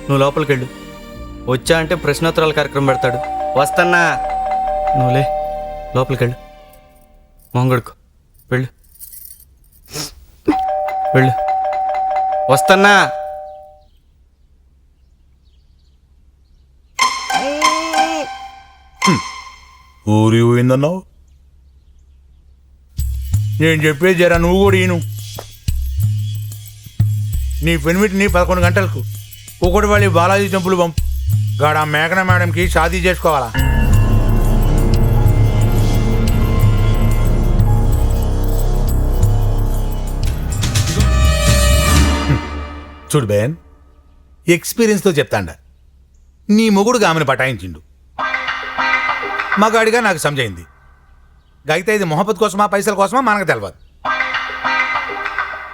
నువ్వు లోపలికి వెళ్ళు. వచ్చా అంటే ప్రశ్నోత్తరాల కార్యక్రమం పెడతాడు. వస్తన్నా, నువ్వులే లోపలికి వెళ్ళు. మొంగడుకు వెళ్ళు, వెళ్ళు. వస్తన్నా. ఊరి పోయిందన్నావు. నేను చెప్పేది జరా నువ్వు కూడా ఈను. నీ పెనిమిటిని 11 గంటలకు ఒకటి వాళ్ళి బాలాజీ టెంపుల్ పంపు. గాడ మేఘన మేడంకి షాదీ చేసుకోవాలా. చూడు బేన్, ఎక్స్పీరియన్స్తో చెప్తాండ. నీ మొగుడు ఆమెను పటాయించిండు. మగాడిగా నాకు సమజైంది. అయితే ఇది మొహబ్బత్ కోసమా పైసల కోసమా మనకు తెలియదు.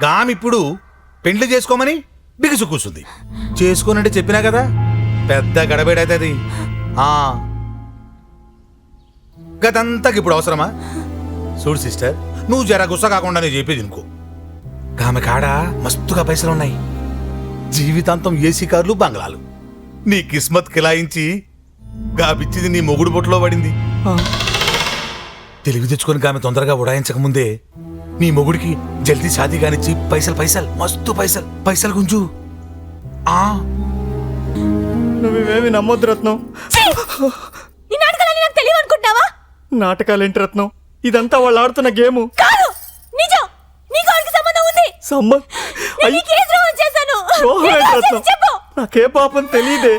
గామి ఇప్పుడు పెండ్లి చేసుకోమని బిగుసు కూసుంది. చేసుకోనంటే చెప్పినా కదా, పెద్ద గడబేడవుతుంది. గతంతకి ఇప్పుడు అవసరమా? చూడు సిస్టర్, నువ్వు జర గుస్స కాకుండా నేను చెప్పేది ఇంకో. ఆమె కాడ మస్తుగా పైసలున్నాయి. జీవితాంతం ఏసీ కార్లు, బంగ్లాలు. నీ కిస్మత్ కిలాయించి గాపిచ్చిది నీ మొగుడు బొట్టులో పడింది. తెలివి తెచ్చుకొని ఆమె తొందరగా ఉడాయించక ముందే నీ మొగుడికి జల్దీ షాదీ కానిచ్చి పైసలు మస్తు పైసలు గుంజు. నువ్వేమి నమ్మొద్దు రత్నం. ఈ నాటకాలన్నీ నాకు తెలియదు అనుకుంటావా? నాటకాలేంటి రత్నం, ఇదంతా వాళ్ళు ఆడుతున్న గేము. కాదు, నిజం. నీకు ఆవిడకి సంబంధం ఉంది. నేను నీకు ఏ ద్రోహం చేశాను? చెప్పు. నాకే పాపం తెలియదే.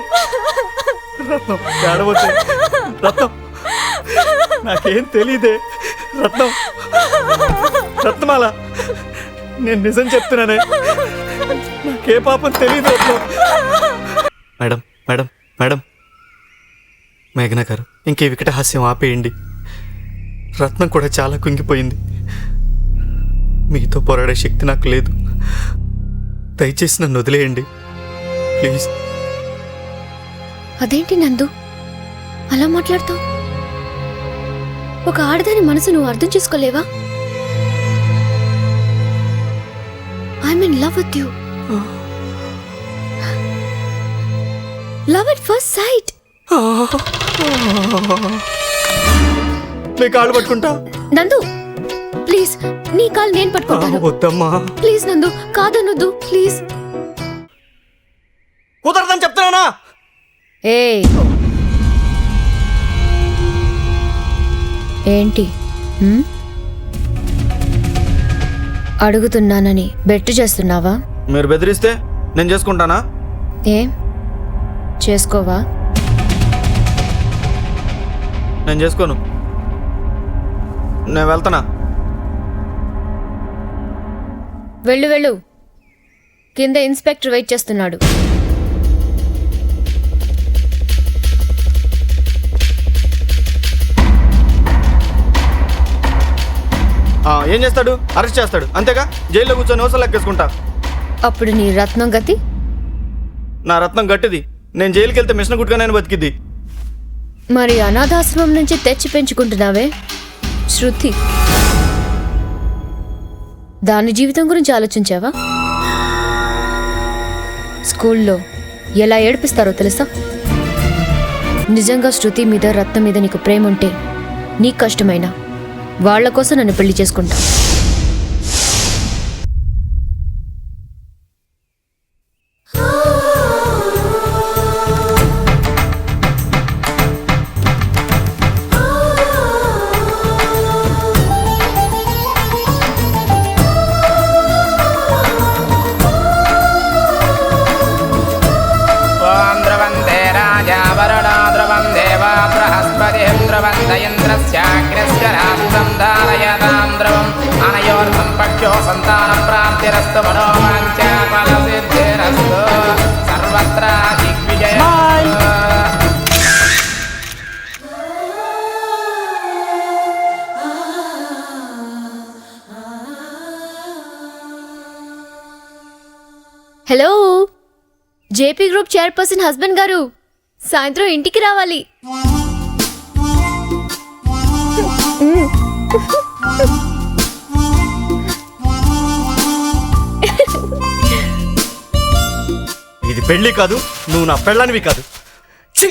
రత్నం ఏడవద్దు. రత్నం నాకేం తెలీదే. రత్నం, రత్నమాల, నేను నిజం చెప్తున్నానే, నాకే పాపం తెలీదు. రత్నం. మేడం మేడం మేడం, మేఘన గారు, ఇంకే వికట హాస్యం ఆపేయండి. రత్నం కూడా చాలా కుంగిపోయింది. మీతో పోరాడే శక్తి నాకు లేదు. దయచేసి నన్ను వదిలేయండి ప్లీజ్. అదేంటి నందు అలా మాట్లాడతావు? ఒక ఆడదాని మనసు నువ్వు అర్థం చేసుకోలేవా? I'm in love with you. Love at first sight. నీ కాళ్ళు పట్టుకుంటా. నందు ప్లీజ్, నీ కాళ్ళు నేను పట్టుకుంటాను. వద్దమ్మా ప్లీజ్ నందు, కాదనొద్దు ప్లీజ్. కుదరదని చెప్తున్నానా? ఏయ్, ఏంటి అడుగుతున్నానని బెట్టు చేస్తున్నావా? మీరు బెదిరిస్తే నేను చేసుకుంటానా? ఏం చేసుకోవా? నేను చేసుకోను. నేను వెళ్తానా? వెళ్ళు వెళ్ళు, కింద ఇన్స్పెక్టర్ వెయిట్ చేస్తున్నాడు. ఏం చేస్తాడు? అరెస్ట్ చేస్తాడు అంతేగా. జైల్లో కూర్చొని నోసలు లెక్కేసుకుంటా. అప్పుడు నీ రత్నం గతి? నా రత్నం గట్టిది. నేను జైలుకి వెళ్తే మిషన్ గుట్టుగా బతికిద్ది. మరి అనాథాశ్రమం నుంచి తెచ్చి పెంచుకుంటున్నావే శృతి, దాని జీవితం గురించి ఆలోచించావా? స్కూల్లో ఎలా ఏడిపిస్తారో తెలుసా? నిజంగా శృతి మీద రత్నం మీద నీకు ప్రేమ ఉంటే నీకు కష్టమైనా వాళ్ళ కోసం నన్ను పెళ్లి చేసుకుంటా. సిద్ధిరస్తు మనోవాంఛ ఫల సిద్ధిరస్తు సర్వత్ర దిగ్విజయ. Hello, JP group chairperson husband గారు, సాయంత్రం ఇంటికి రావాలి. ఇది పెళ్లి కాదు, నువ్వు నా పెళ్ళానివి కాదు. ఛీ!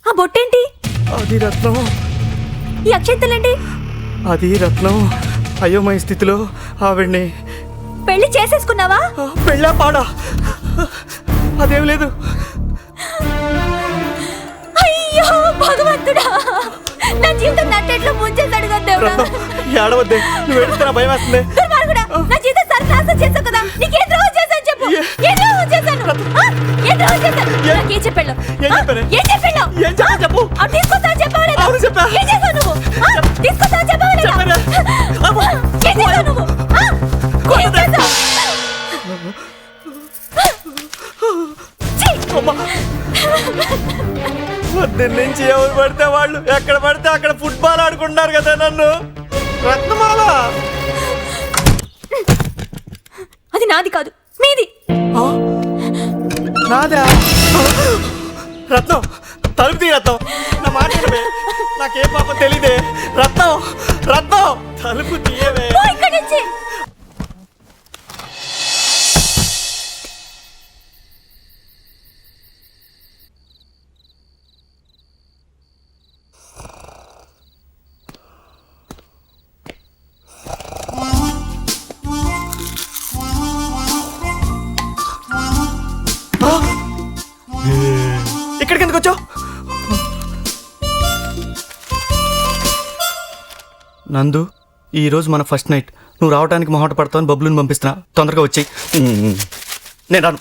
ఆ బొట్టేంటి? అది రత్నం, ఈ అక్షంతలేంటి? అది రత్నం. అయోమయ స్థితిలో ఆవిడ్ని పెళ్లి చేసేసుకున్నావా? పెళ్ళా పాడా అదేం లేదు. అయ్యో భగవంతుడా, నా జీవితం నట్టేట్లో ముంచేశాడు కదా దేవుడా. ఏడవద్దే, నువ్వు ఏడుస్తున్నా భయం వేస్తుంది. దుర్మార్గుడా, నా జీవితం సర్వనాశనం చేశావు కదా. నీకు ఏం ద్రోహం చేశాను చెప్పు. ఏం ద్రోహం చేశాను? ఏం ద్రోహం చేశాను? నాకేం చెప్పాడు? ఏం చెప్పాను? ఏం చెప్పాడు? ఏం చెప్పాను చెప్పు. అవి తీసుకొస్తాను చెప్పావు లేదా? అవును చెప్పా. ఏం చేశావు నువ్వు? తీసుకొస్తాను చెప్పావు లేదా? చెప్పానా? ఏం చేశావు నువ్వు? ఏం చేశావు? పొద్దున్న నుంచి ఎవరు పడితే వాళ్ళు ఎక్కడ పడితే అక్కడ ఫుట్బాల్ ఆడుకుంటున్నారు కదా నన్ను. రత్నమాల అది నాది కాదు, మీది. నాదా? రత్నం, తలుపు తీ రత్నం. నా మాట వినవే. నాకే పాపం తెలీదే. రత్నం, రత్నం, తలుపు తీయవే. పో ఇక్కడి నుంచి. ఇక్కడికి ఎందుకు వచ్చావు? నందు, ఈరోజు మన ఫస్ట్ నైట్. నువ్వు రావడానికి మొహమాట పడతావని బబ్బులను పంపిస్తున్నా. తొందరగా వచ్చేయి. నేను రాను.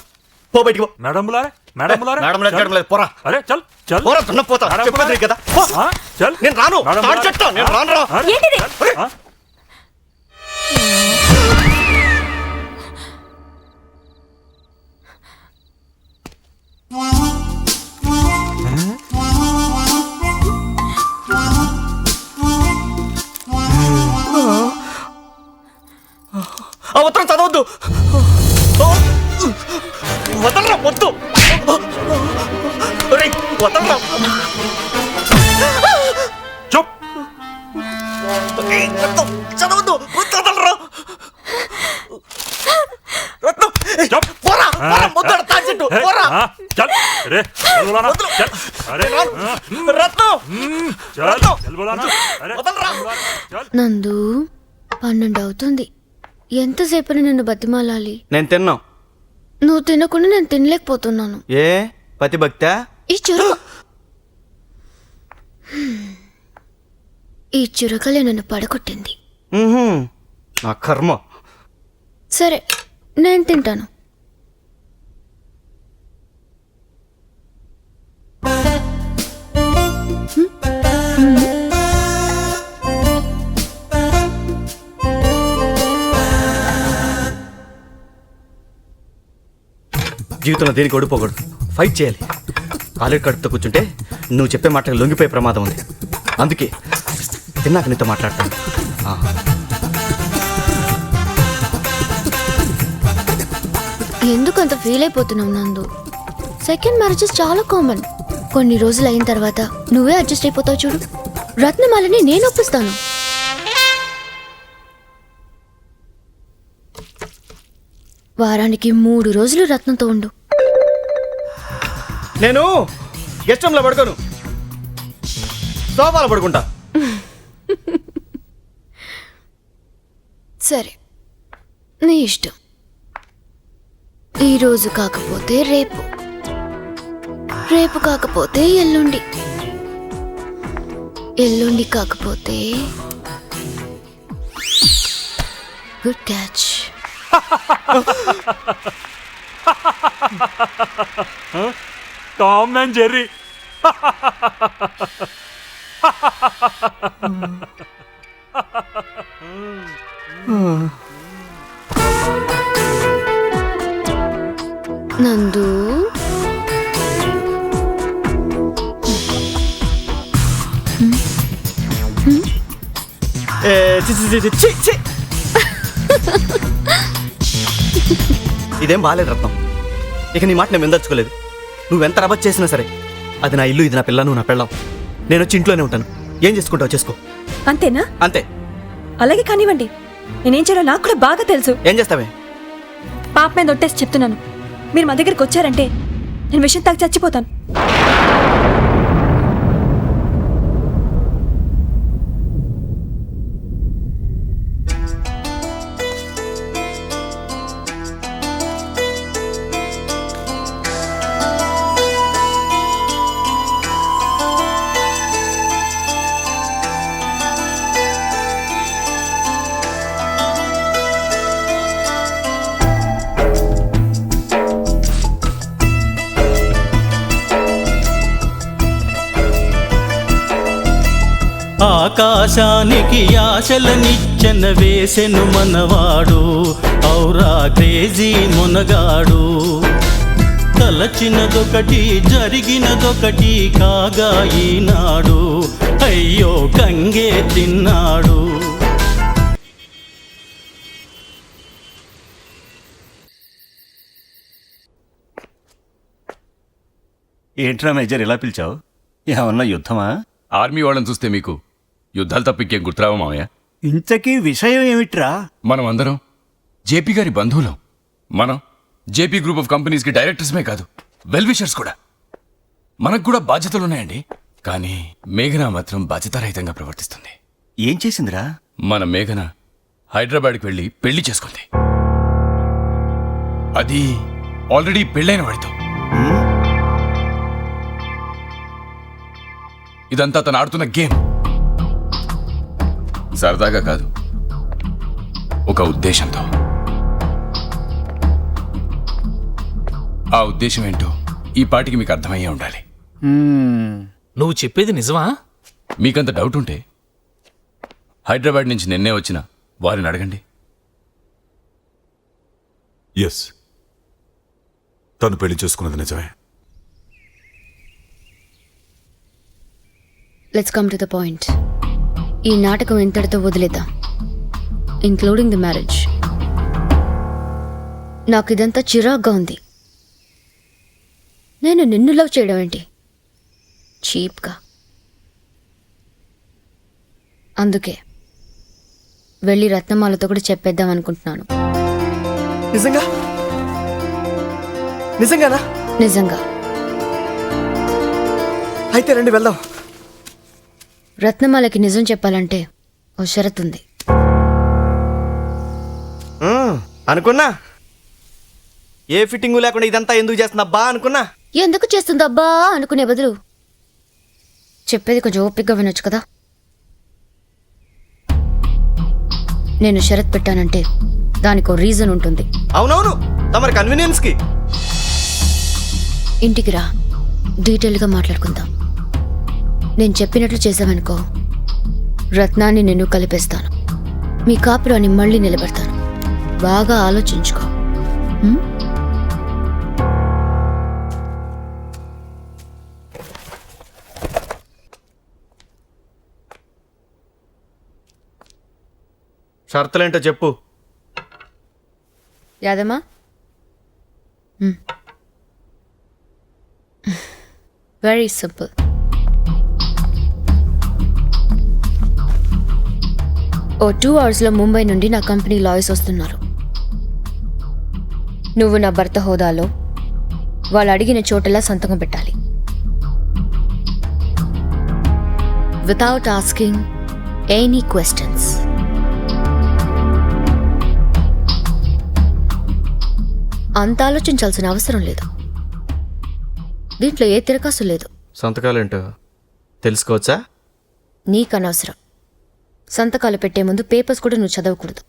పో బయటికి పో. मैडम बुला रहे मैडम बुला रहे మేడం లేదు, మేడం లేదు, పోరా. अरे चल चल పోరా, దున్నపోతా. మేడం చెప్పేది నీకు కదా. పో. हाँ चल నేను రాను. మేడం తాడు చెట్టు, నేను రాను రా. ఏంటిది? हाँ? ఆ ఉత్తరం చదవద్దు. వదలరా, వద్దు. ఒరేయ్, వదలరా. चुप. ఏయ్, రత్నం, చదవద్దు. వదలరా. రత్నం, ఏయ్, चुप. పోరా, పోరా, ముద్దాడు, తాడు చెట్టు, పోరా. हाँ चल. अरे चल बुलाना. వదలు. चल. अरे నేను రాను. हाँ, రత్నం, चल रत्नो। चल बुलाना. अरे వదలరా. चल. నందు, 12 అవుతుంది. ఎంతసేపని నిన్ను బతిమాలాలి? నేను తిన్నా. నువ్వు తినకుండా నేను తినలేకపోతున్నాను. ఏ పతి భక్తా? ఈ చురక ఈ చురకలే నన్ను పడగొట్టింది. నా కర్మ. సరే, నేను తింటాను. జీవితంలో దేనికి ఓడిపోకూడదు. ఫైట్ చేయాలి. కాలేజ్ కడుపుతో కూర్చుంటే నువ్వు చెప్పే మాటలకు లొంగిపోయే ప్రమాదం ఉంది. అందుకే తిన్నాక నీతో మాట్లాడతాను. ఎందుకు అంత ఫీల్ అయిపోతున్నావు నందు? సెకండ్ మ్యారేజెస్ చాలా కామన్. కొన్ని రోజులు అయిన తర్వాత నువ్వే అడ్జస్ట్ అయిపోతావు చూడు. రత్నమాలని నేను ఒప్పిస్తాను. వారానికి 3 రోజులు రత్నంతో ఉండు. నేను గెస్ట్ రూమ్లో పడుకోను, సోఫాలో పడుకుంటా. సరే, నీ ఇష్టం. ఈరోజు కాకపోతే రేపు, రేపు కాకపోతే ఎల్లుండి, ఎల్లుండి కాకపోతే good catch. Tom and Jerry. నందు ఏ, చి, చి, చి, చి, చి. ఇదేం బాగాలేదు రత్నం. ఇక నీ మాట నేను విందర్చుకోలేదు. నువ్వెంత రబత్ చేసినా సరే అది నా ఇల్లు, ఇది నా పిల్ల, నువ్వు నా పెళ్ళాం. నేను వచ్చి ఇంట్లోనే ఉంటాను. ఏం చేసుకుంటావు చేసుకో. అంతేనా? అంతే. అలాగే కానివ్వండి. నేనేం చేయాలో నాకు కూడా బాగా తెలుసు. ఏం చేస్తావే? పాప మీద ఒట్టేసి చెప్తున్నాను, మీరు మా దగ్గరికి వచ్చారంటే నేను విషయం తాగి చచ్చిపోతాను. ఆకాశానికి ఆశలనిచ్చెన వేసెను మనవాడు, ఔరా క్రేజీ మునగాడు. తలచినదొకటి జరిగినదొకటి కాగా ఈనాడు, అయ్యో గంగే తిన్నాడు. ఏంట్రా మేజర్ ఇలా పిలిచావు? ఏమన్నా యుద్ధమా? ఆర్మీ వాళ్ళని చూస్తే మీకు యుద్ధాలు తప్ప ఇంకేం గుర్తురావా మావయ్య? ఇంతకీ విషయం ఏమిట్రా? మనం అందరం జేపీ గారి బంధువులం. మనం జేపీ గ్రూప్ ఆఫ్ కంపెనీస్కి డైరెక్టర్స్మే కాదు, వెల్ విషర్స్ కూడా. మనకు కూడా బాధ్యతలున్నాయండి. కానీ మేఘన మాత్రం బాధ్యతారహితంగా ప్రవర్తిస్తుంది. ఏం చేసిందిరా? మన మేఘన హైదరాబాద్కి వెళ్ళి పెళ్లి చేసుకుంది. అది ఆల్రెడీ పెళ్ళైన వాడితో. ఇదంతా తను ఆడుతున్న గేమ్. సరదాగా కాదు, ఒక ఉద్దేశంతో. ఆ ఉద్దేశం ఏంటో ఈ పాటికి మీకు అర్థమయ్యే ఉండాలి. నువ్వు చెప్పేది నిజమా? మీకంత డౌట్ ఉంటే హైదరాబాద్ నుంచి నిన్నే వచ్చిన వారిని అడగండి. ఎస్, తను పెళ్లి చేసుకున్నది నిజమే. Let's come to the point. ఈ నాటకం ఇంతటితో వదిలేద్దాం, ఇంక్లూడింగ్ ది మ్యారేజ్. నాకు ఇదంతా చిరాగ్గా ఉంది. నేను నిన్ను లవ్ చేయడం ఏంటి చీప్గా. అందుకే వెళ్ళి రత్నమాలతో కూడా చెప్పేద్దాం అనుకుంటున్నాను. నిజంగా? నిజంగానా? నిజంగా. అయితే రండి వెళ్దాం. రత్నమాలకి నిజం చెప్పాలంటే ఓ షరతు ఉంది. అనుకున్నా. ఏ ఫిట్టింగు లేకుండా ఇదంతా ఎందుకు చేస్తుందబ్బా అనుకున్నా. ఎందుకు చేస్తుందబ్బా అనుకునే బదులు చెప్పేది కొంచెం ఓపికగా వినొచ్చు కదా. నేను షరత్ పెట్టానంటే దానికి ఓ రీజన్ ఉంటుంది. అవునవును, తమరి కన్వీనియన్స్కి. ఇంటికి రా, డీటెయిల్గా మాట్లాడుకుందాం. నేను చెప్పినట్లు చేసావనుకో, రత్నాన్ని నేను కలిపేస్తాను, మీ కాపురాన్ని మళ్ళీ నిలబెడతాను. బాగా ఆలోచించుకో. షరతులేంటో చెప్పు. యాదమ్మా, వెరీ సింపుల్. ఓ 2 అవర్స్లో ముంబై నుండి నా కంపెనీ లాయర్స్ వస్తున్నారు. నువ్వు నా భర్త హోదాలో వాళ్ళు అడిగిన చోటలా సంతకం పెట్టాలి, వితౌట్ ఆస్కింగ్ ఎనీ క్వశ్చన్స్. అంత ఆలోచించాల్సిన అవసరం లేదు. దీంట్లో ఏ తిరకాసు లేదు. సంతకాలేంటో తెలుసుకోవచ్చా? నీకనవసరం. సంతకాలు పెట్టే ముందు పేపర్స్ కూడా నువ్వు చదవకూడదు.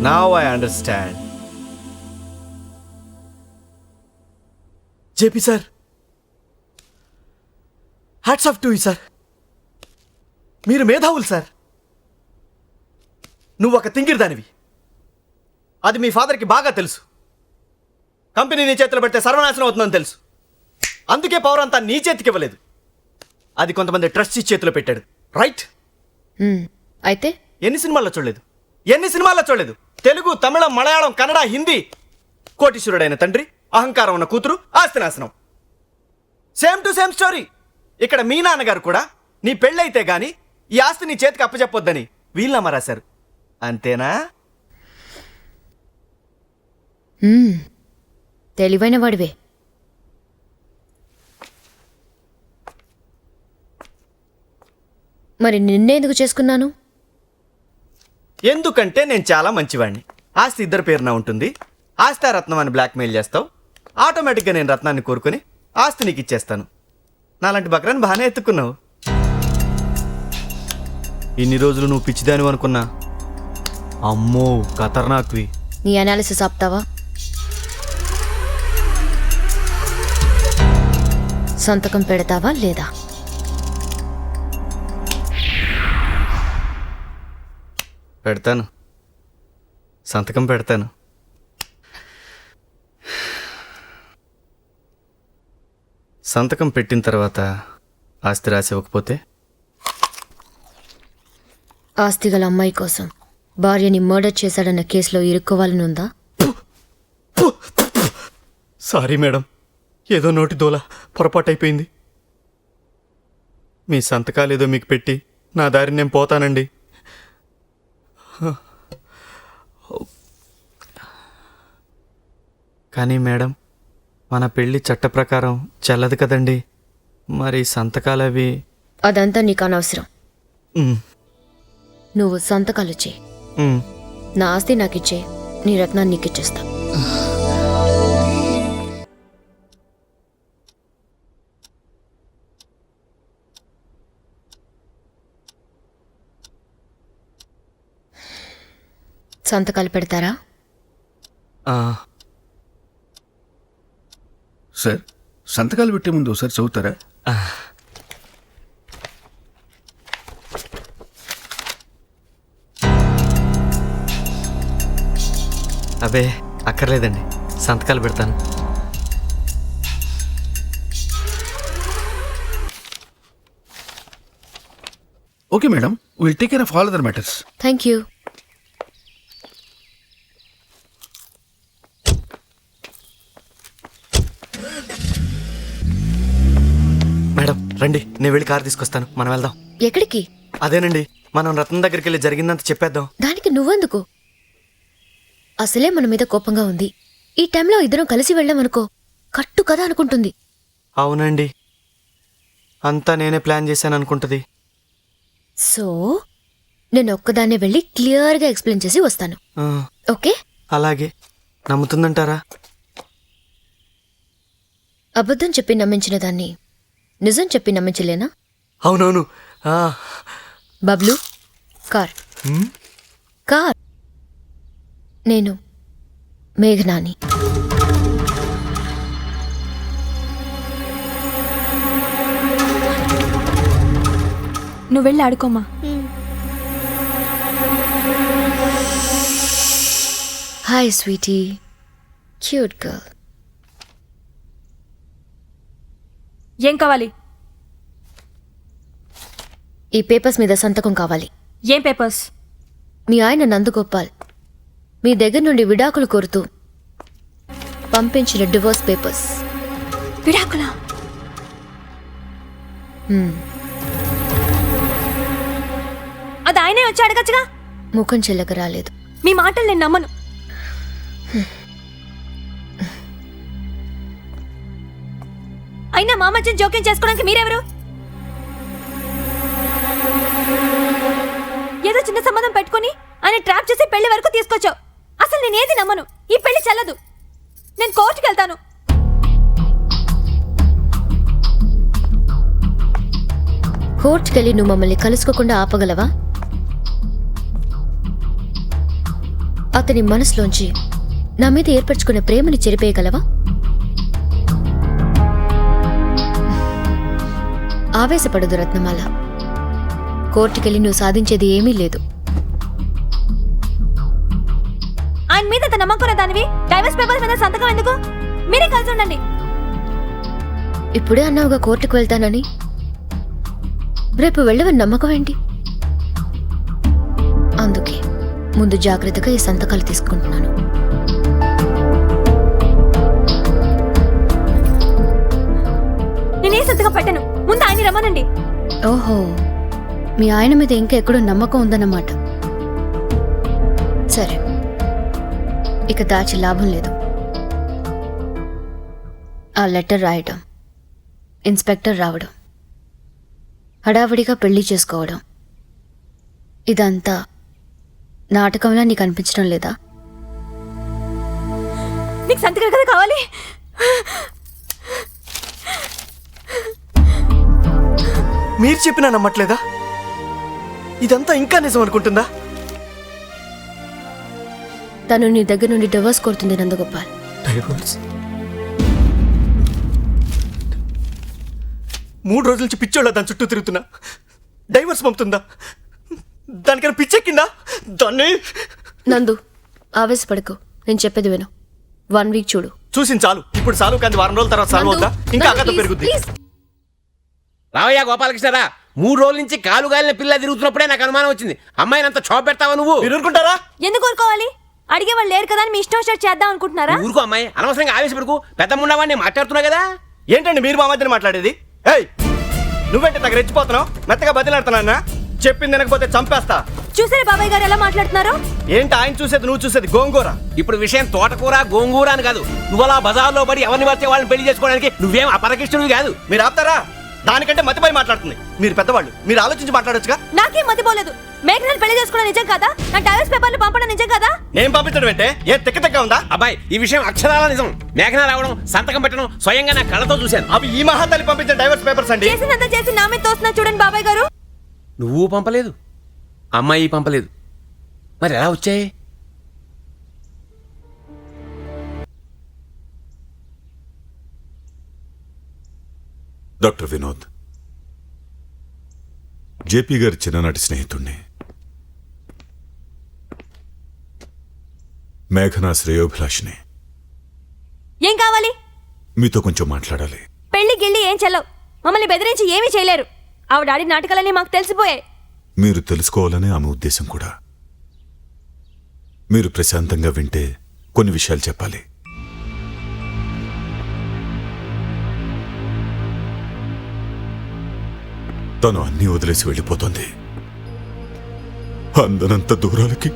Now I understand. JP sir, hats off to you sir. మీరు మేధావులు సార్. నువ్వు ఒక తింగిర్ దానివి, అది మీ ఫాదర్కి బాగా తెలుసు. కంపెనీ నీ చేతిలో పెడితే సర్వనాశనం అవుతుందని తెలుసు. అందుకే పవర్ అంతా నీ చేతికి ఇవ్వలేదు. అది కొంతమంది ట్రస్టీ చేతిలో పెట్టాడు. రైట్? అయితే ఎన్ని సినిమాల్లో చూడలేదు? తెలుగు, తమిళం, మలయాళం, కన్నడ, హిందీ. కోటీశ్వరుడైన తండ్రి, అహంకారం ఉన్న కూతురు, ఆస్తి నాశనం. Same to same story. ఇక్కడ మీ నాన్నగారు కూడా నీ పెళ్ళైతే గాని ఈ ఆస్తి నీ చేతికి అప్పచెప్పొద్దని వీళ్ళమ్మ రాశారు. అంతేనా? తెలివైన వాడివే. మరి నిన్నేందుకు చేసుకున్నాను? ఎందుకంటే నేను చాలా మంచివాడిని. ఆస్తి ఇద్దరి పేరున ఉంటుంది. ఆస్తి ఆ రత్నం అని బ్లాక్మెయిల్ చేస్తావు. ఆటోమేటిక్గా నేను రత్నాన్ని కోరుకొని ఆస్తి నీకు ఇచ్చేస్తాను. నాలాంటి బక్రాన్ని బాగానే ఎత్తుకున్నావు. ఇన్ని రోజులు నువ్వు పిచ్చిదాని అనుకున్నా. అమ్మో ఖతర్నాక్వి. నీ అనాలిసిస్ ఆపుతావా? సంతకం పెడతావా లేదా? పెడతాను. సంతకం పెడతాను. సంతకం పెట్టిన తర్వాత ఆస్తి రాసి ఇవ్వకపోతే? ఆస్తి గల అమ్మాయి కోసం భార్యని మర్డర్ చేశాడన్న కేసులో ఇరుక్కోవాలని ఉందా? సారీ మేడం, ఏదో నోటి దోల పొరపాటైపోయింది. మీ సంతకాలు ఏదో మీకు పెట్టి నా దారిని నేను పోతానండి. కానీ మేడం, మన పెళ్లి చట్ట ప్రకారం చెల్లదు కదండి. మరి సంతకాలు అవి? అదంతా నీకు అనవసరం. నువ్వు సంతకాలు చేయి. నా ఆస్తి నాకు ఇచ్చే, నీ రత్నాన్ని నీకు ఇచ్చేస్తా. సంతకాలు పెడతారా? సార్, సంతకాలు పెట్టే ముందు ఒకసారి చదువుతారా? అబే అక్కర్లేదండి, సంతకాలు పెడతాను. Okay madam, will take care of all other matters. Thank you. Madam రండి, నేను వెళ్ళి కారు తీసుకొస్తాను, మనం వెళ్దాం. ఎక్కడికి? అదేనండి, మనం రత్నం దగ్గరికి వెళ్ళి జరిగిందంత చెప్పేద్దాం. దానికి నువ్వెందుకు? అసలే మన మీద కోపంగా ఉంది. ఈ టైంలో ఇద్దరం కలిసి వెళ్ళామనుకో కట్టు కదా అనుకుంటుంది. అవునండి, అంతా నేనే ప్లాన్ చేశాను అనుకుంటుంది. సో నేను ఒక్కదాన్నే వెళ్ళి క్లియర్గా ఎక్స్ప్లెయిన్ చేసి వస్తాను. ఓకే? అలాగే. నమ్ముతుందంటారా? అబద్ధం చెప్పి నమ్మించిన దాన్ని నిజం చెప్పి నమ్మించలేనా? అవునవును. బబ్లు, కార్. కార్. నేను మేఘనాని. నువ్వు వెళ్ళి ఆడుకోమా. Hi sweetie, cute girl. ఏం కావాలి? ఈ పేపర్స్ మీద సంతకం కావాలి. ఏం పేపర్స్? మీ ఆయన నందగోపాల్ మీ దగ్గర నుండి విడాకులు కోరుతూ పంపించిన డివోర్స్ పేపర్స్. విడాకులా? అది ఆయనే వచ్చి అడగచ్చుగా. ముఖం చెల్లక రాలేదు. మీ మాటలు నేను నమ్మను. అయినా మా మధ్య జోక్యం చేసుకోవడానికి మీరెవరు? ఏదో చిన్న సంబంధం పెట్టుకుని ఆయన ట్రాప్ చేసి పెళ్లి వరకు తీసుకొచ్చావు. అసలు నేనేది నమ్మను. ఈ పెళ్లి చెల్లదు. నేను కోర్టుకు వెళ్తాను. కోర్టుకెళ్ళి నువ్వు మమ్మల్ని కలుసుకోకుండా ఆపగలవా? అతని మనసులోంచి నా మీద ఏర్పరచుకున్న ప్రేమని చెరిపేయగలవా? ఆవేశపడదు రత్నమాల. కోర్టుకెళ్ళి నువ్వు సాధించేది ఏమీ లేదు. ఆయన మీద అంత నమ్మకం దానివి డైవర్స్ పేపర్స్ మీద సంతకం ఎందుకు? మీరే కలిసి ఉండండి. ఇప్పుడే అన్నావుగా కోర్టుకు వెళ్తానని, రేపు వెళ్ళవని నమ్మకం ఏంటి? అందుకే ముందు జాగ్రత్తగా ఈ సంతకాలు తీసుకుంటున్నాను. నేనే సంతకం పెట్టను, ముందు ఆయన రమ్మనండి. ఓహో, మీ ఆయన మీద ఇంకా ఎక్కడో నమ్మకం ఉందన్నమాట. సరే, ఇక దాచి లాభం లేదు. ఆ లెటర్ రాయడం, ఇన్స్పెక్టర్ రావడం, హడావిడిగా పెళ్లి చేసుకోవడం, ఇదంతా నాటకంలా నీకు అనిపించడం లేదా? నీకు సంతకం కదా కావాలి? మీరు చెప్పినా నమ్మట్లేదా? ఇదంతా ఇంకా నిజం అనుకుంటుందా? తను నీ దగ్గర నుండి డివోర్స్ కోరుతుంది నందగోపాల్. డైవర్స్? 3 రోజుల నుంచి పిచ్చోళ్ళ దాని చుట్టూ తిరుగుతున్నా. డైవర్స్ పంపుతుందా? దానికైనా పిచ్చెక్కిందా? దాన్ని నందు, ఆవేశపడకు, నేను చెప్పేది విను. 1 వీక్ చూడు. చూసింది చాలు. ఇప్పుడు చాలు కానీ వారం రోజుల తర్వాత చాలు అవుతా. ఇంకా అగత పెరుగుద్ది. రావయ్యా గోపాలకృష్ణరా, 3 రోజుల నుంచి కాలుగాలిన పిల్ల తిరుగుతున్నప్పుడే నాకు అనుమానం వచ్చింది. అమ్మాయిని అంత చోప పెడతావా నువ్వు? మీరు ఊరుకుంటారా? ఎందుకు ఊరుకోవాలి? అడిగే వాళ్ళు లేరు కదా అని మీ ఇష్టం వచ్చినట్టు చేద్దాం అనుకుంటున్నారా? ఊరుకో అమ్మాయి, అనవసరంగా ఆవేశపడుకు. పెద్ద ఉన్నవాడిని మాట్లాడుతున్నా కదా. ఏంటండి మీరు మా మధ్యన మాట్లాడేది? ఏయ్, నువ్వేంటి నాకు రెచ్చిపోతున్నావు? మెత్తగా బదిలాడుతున్నా. చెప్పింది వినకపోతే చంపేస్తా. చూసారా బాబాయ్ గారు ఎలా మాట్లాడుతున్నారు? ఏంటి ఆయన చూసేది నువ్వు చూసేది? గోంగూర. ఇప్పుడు విషయం తోటకూర గోంగూర అని కాదు. నువ్వు అలా బజార్లో పడి ఎవరిని పడితే వాళ్ళని పెళ్లి చేసుకోవడానికి నువ్వేం అపరకిష్టుడివి కాదు. మీరు ఆపుతారా? దానికంటే మతిపోయి మాట్లాడుతుంది. మీరు పెద్దవాళ్ళు, మీరు ఆలోచించి మాట్లాడొచ్చుగా. నాకేం మతిపోలేదు. మేఘనాన్ని పెళ్లి చేసుకోవడం నిజం కదా? నా డైవర్స్ పేపర్లు పంపడం నిజం కదా? నేను పంపించడం అంటే ఏ తెక్క ఉందా? అబ్బాయి, ఈ విషయం అక్షరాల నిజం. మేఘన రావడం, సంతకం పెట్టడం స్వయంగా నా కళ్ళతో చూశాను. అవి ఈ మహాతల్లి పంపించిన డైవర్స్ పేపర్స్ అండి. చేసినంత చేసి నా మీద తోస్తున్నా చూడండి బాబాయ్ గారు. నువ్వు పంపలేదు, అమ్మాయి పంపలేదు, మరి ఎలా వచ్చాయి? డాక్టర్ వినోద్, జేపీ గారి చిన్ననాటి స్నేహితుణ్ణి. మేఘనా శ్రేయోభిలాషిని. ఏం కావాలి? మీతో కొంచెం మాట్లాడాలి. పెళ్లి గిళ్ళి ఏం చెల్లవు. మమ్మల్ని బెదిరించి ఏమీ చేయలేరు. ఆవిడ ఆడి నాటకాలన్నీ మాకు తెలిసిపోయాయి. మీరు తెలుసుకోవాలనే ఆమె ఉద్దేశం కూడా. మీరు ప్రశాంతంగా వింటే కొన్ని విషయాలు చెప్పాలి. తను అన్నీ వదిలేసి వెళ్ళిపోతుంది. అందనంత దూరాలకి.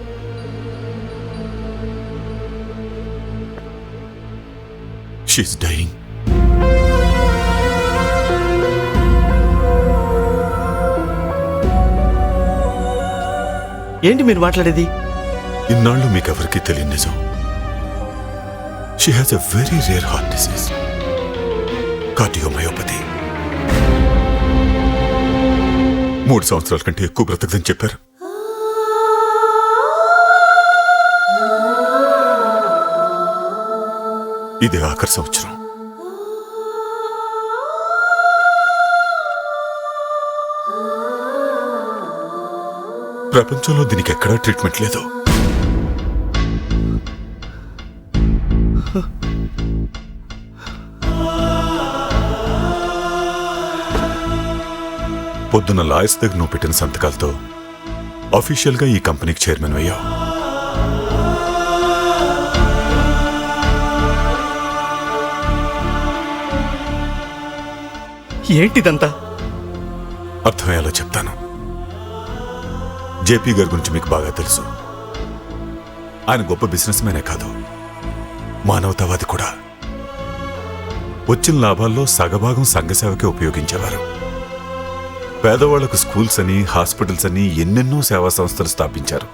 She's dyeing. ఏంటి మీరు మాట్లాడేది? ఇన్నాళ్ళు మీకెవరికీ తెలియని నిజం. She has a very rare heart disease, cardiomyopathy. 3 సంవత్సరాల కంటే ఎక్కువ బ్రతకదని చెప్పారు. ఇదే ఆఖరి సంవత్సరం. ప్రపంచంలో దీనికి ఎక్కడా ట్రీట్మెంట్ లేదు. పొద్దున్న లాయర్స్ దగ్గర నువ్వు పెట్టిన సంతకాలతో అఫీషియల్గా ఈ కంపెనీకి చైర్మన్ అయ్యావు. ఏంటిదంతా? అర్థమయ్యేలా చెప్తాను. జేపీ గారి గురించి మీకు బాగా తెలుసు. ఆయన గొప్ప బిజినెస్ మ్యానే కాదు, మానవతావాది కూడా. వచ్చిన లాభాల్లో సగభాగం సంఘసేవకే ఉపయోగించేవారు. పేదవాళ్లకు స్కూల్స్ అని, హాస్పిటల్స్ అని ఎన్నెన్నో సేవా సంస్థలు స్థాపించారు.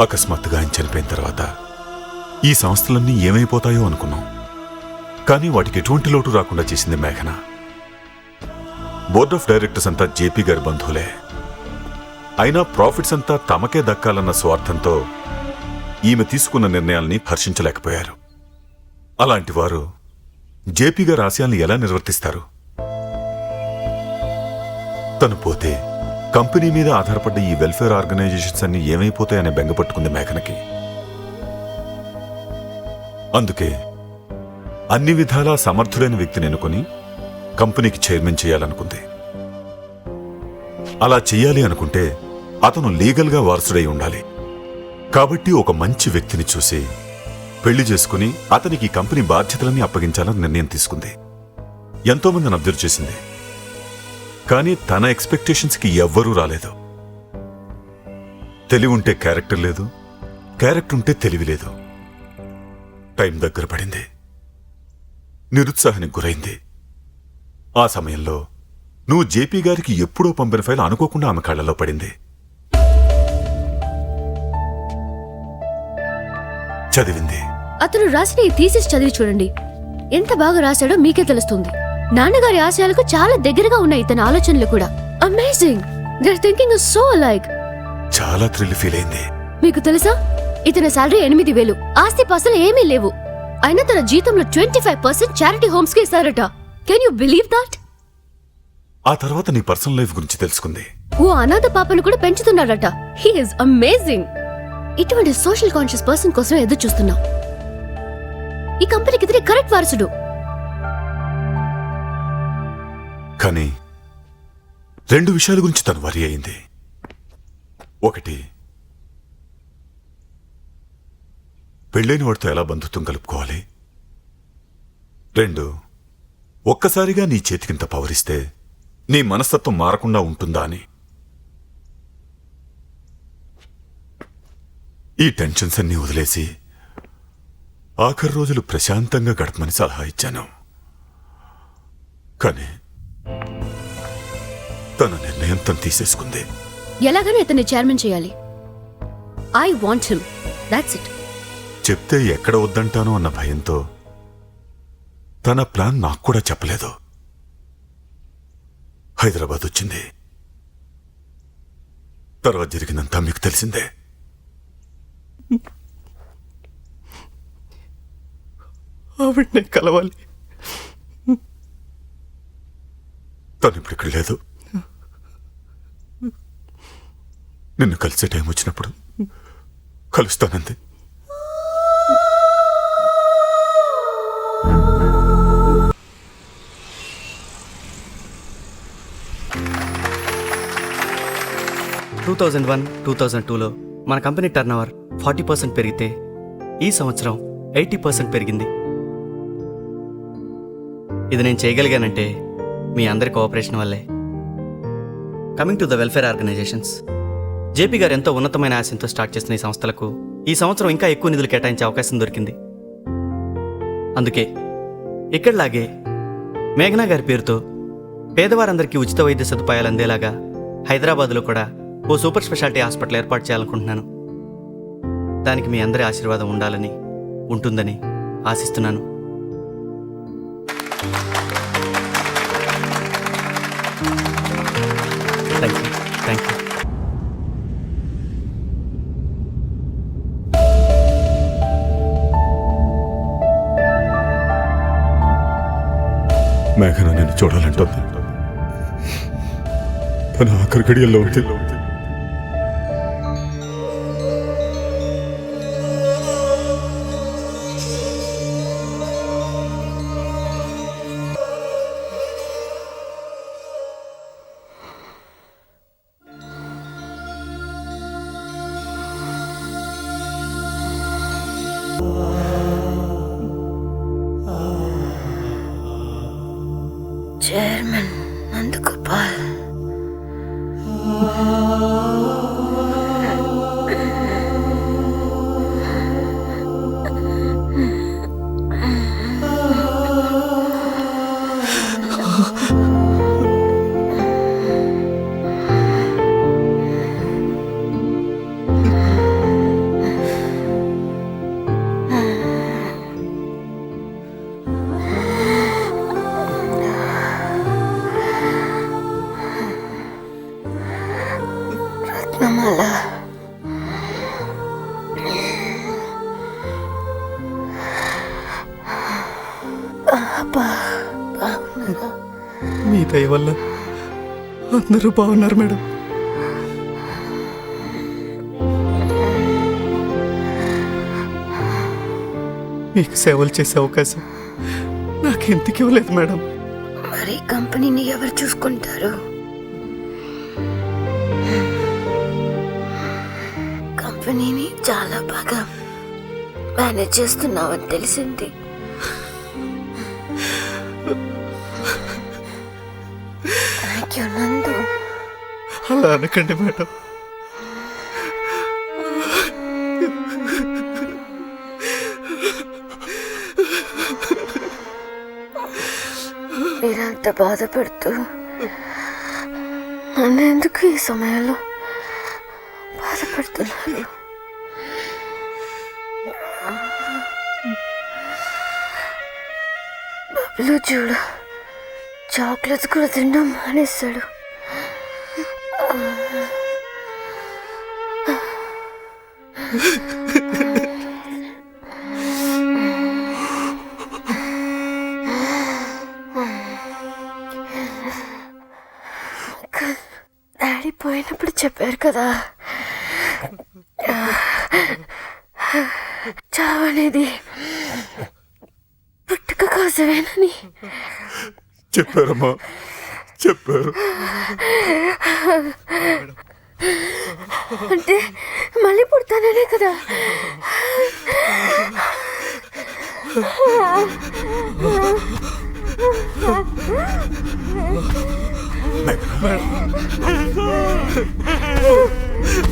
అకస్మాత్తుగా ఆయన చనిపోయిన తర్వాత ఈ సంస్థలన్నీ ఏమైపోతాయో అనుకున్నాం. కానీ వాటికి ఎటువంటి లోటు రాకుండా చేసింది మేఘన. బోర్డ్ ఆఫ్ డైరెక్టర్స్ అంతా జేపీ గారి బంధువులే. అయినా ప్రాఫిట్స్ అంతా తమకే దక్కాలన్న స్వార్థంతో ఈమె తీసుకున్న నిర్ణయాల్ని హర్షించలేకపోయారు. అలాంటి వారు జేపీ గారి ఆశయాల్ని ఎలా నిర్వర్తిస్తారు? తను పోతే కంపెనీ మీద ఆధారపడ్డ ఈ వెల్ఫేర్ ఆర్గనైజేషన్స్ అన్ని ఏమైపోతాయనే బెంగపట్టుకుంది మేఘనకి. అందుకే అన్ని విధాలా సమర్థుడైన వ్యక్తిని ఎన్నుకొని కంపెనీకి చైర్మన్ చేయాలనుకుంది. అలా చెయ్యాలి అనుకుంటే అతను లీగల్గా వారసుడై ఉండాలి. కాబట్టి ఒక మంచి వ్యక్తిని చూసి పెళ్లి చేసుకుని అతనికి కంపెనీ బాధ్యతలన్నీ అప్పగించాలని నిర్ణయం తీసుకుంది. ఎంతో మందిని అబ్జర్వ్ చేసింది, కానీ తన ఎక్స్పెక్టేషన్స్కి ఎవ్వరూ రాలేదు. తెలివి ఉంటే క్యారెక్టర్ లేదు, క్యారెక్టర్ ఉంటే తెలివి లేదు. టైం దగ్గర పడింది, నిరుత్సాహానికి గురైంది. ఆ సమయంలో నువ్వు జేపీ గారికి ఎప్పుడో పంపిన ఫైల్ అనుకోకుండా ఆమె కళ్ళలో పడింది. చదివింది. అతను రాసిన ఈ థీసిస్ చదివి చూడండి, ఎంత బాగా రాశాడో మీకే తెలుస్తుంది. నాన్నగారి ఆశయాలకు చాలా దగ్గరగా ఉన్నాయి ఇతని ఆలోచనలు కూడా. Amazing, there thinking is so alike. చాలా థ్రిల్ ఫీల్ అయింది. మీకు తెలుసా, ఇతని సాలరీ 8,000, ఆస్తిపాస్తులు ఏమీ లేవు. అయినా తన జీతంలో 25% చారిటీ హోమ్స్ కి ఇస్తారట. Can you believe that? ఆ తర్వాత నీ పర్సనల్ లైఫ్ గురించి తెలుసుకుంది. ఓ అనాథ పాపను కూడా పెంచుతున్నాడట. He is amazing. ఇటువంటి సోషల్ కాన్షియస్ పర్సన్ కోసం ఎదురు చూస్తున్నా. ఈ కంపెనీకి ఇతనే కరెక్ట్ వారసుడు. కానీ 2 విషయాల గురించి తను వరి అయింది. ఒకటి, పెళ్ళైన వాడితో ఎలా బంధుత్వం కలుపుకోవాలి. 2, ఒక్కసారిగా నీ చేతికింత పవరిస్తే నీ మనస్తత్వం మారకుండా ఉంటుందా అని. ఈ టెన్షన్స్ అన్నీ వదిలేసి ఆఖరి రోజులు ప్రశాంతంగా గడపమని సలహా ఇచ్చాను. కానీ తన నిర్ణయం తను తీసేసుకుంది. ఎలాగైనా ఇతన్ని చైర్మన్ చేయాలి. I want him, that's it. చెప్తే ఎక్కడ వద్దంటానో అన్న భయంతో తన ప్లాన్ నాకు కూడా చెప్పలేదు. హైదరాబాద్ వచ్చింది. తర్వాత జరిగినంతా మీకు తెలిసిందే. ఆవిడనే కలవాలి. తను ఇప్పుడు ఇక్కడ లేదు. నిన్ను కలిసే టైం వచ్చినప్పుడు కలుస్తానంది. టూ 2001-2002లో మన కంపెనీ టర్న్ ఓవర్ 40% పెరిగితే ఈ సంవత్సరం 80% పెరిగింది. ఇది నేను చేయగలిగానంటే మీ అందరి కోఆపరేషన్ వల్లే. Coming to the welfare organisations, JP గారు ఎంతో ఉన్నతమైన ఆశయంతో స్టార్ట్ చేసిన ఈ సంస్థలకు ఈ సంవత్సరం ఇంకా ఎక్కువ నిధులు కేటాయించే అవకాశం దొరికింది. అందుకే ఇక్కడలాగే మేఘనా గారి పేరుతో పేదవారందరికీ ఉచిత వైద్య సదుపాయాలు అందేలాగా హైదరాబాద్లో కూడా ఓ సూపర్ స్పెషాలిటీ హాస్పిటల్ ఏర్పాటు చేయాలనుకుంటున్నాను. దానికి మీ అందరి ఆశీర్వాదం ఉండాలని, ఉంటుందని ఆశిస్తున్నాను. Thank you. మేఘన నేను చూడాలంటుంది. తన ఆఖరి గడియల్లో ఉంది. చైర్మన్ నందగోపాల్. రత్నమాల, మీ దయ వల్ల అందరూ బాగున్నారు మేడం. మీకు సేవలు చేసే అవకాశం నాకెందుకు ఇవ్వలేదు మేడం? మరి కంపెనీని ఎవరు చూసుకుంటారు? కంపెనీని చాలా బాగా మేనేజ్ చేస్తున్నావని తెలిసింది. థ్యాంక్ యూ నందు. అలా అనకండి మేడం. మీరంత బాధపడుతూ నన్ను ఎందుకు ఈ సమయంలో బాధపడుతున్నారు? బబ్లు చూడు, చాక్లెట్స్ కూడా తినడం మానేస్తాడు. డాడీ పోయినప్పుడు చెప్పారు కదా, చావనేది పుట్టుక కోసమేనని. చెప్పారమ్మా, చెప్పారు. అంటే మళ్ళీ పుడతాననే కదా.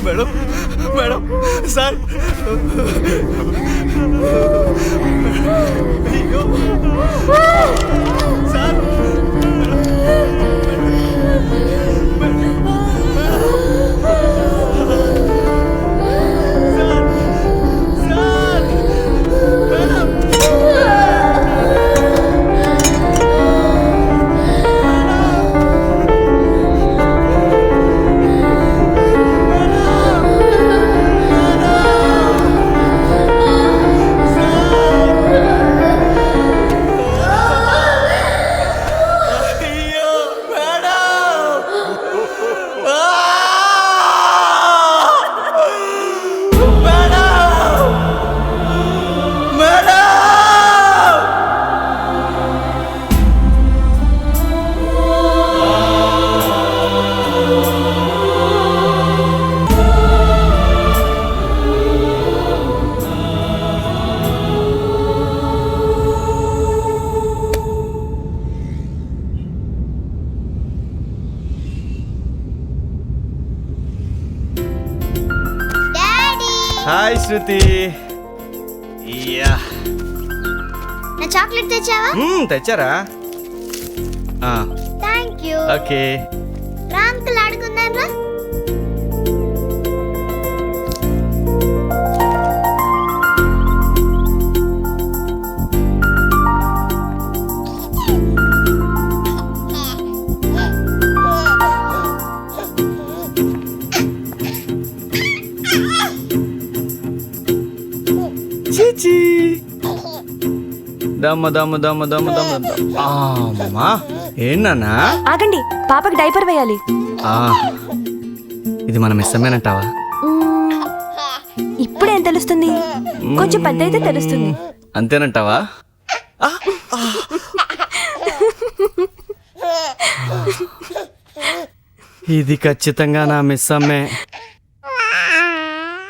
మేడం, మేడం, సార్, అయ్యో, సార్, హాయ్ శృతి. ఇయ్యా, నా చాక్లెట్ తెచ్చావా? తెచ్చారా? Thank you. ఓకే, రా అంకుల్, ఆడుకుందాం రా. చీచీ, దమ్మ దమ్మ దమ్మ దమ్మ దమ్మ. అమ్మా, ఏంటన్నా? ఆగండి, పాపకి డైపర్ వేయాలి. ఇది మనం ఇష్టమేనంటావా? ఇప్పుడేం తెలుస్తుంది, కొంచెం పెద్ద అయితే తెలుస్తుంది. అంతేనంటావా? ఇది ఖచ్చితంగా నా మిస్ అమ్మే.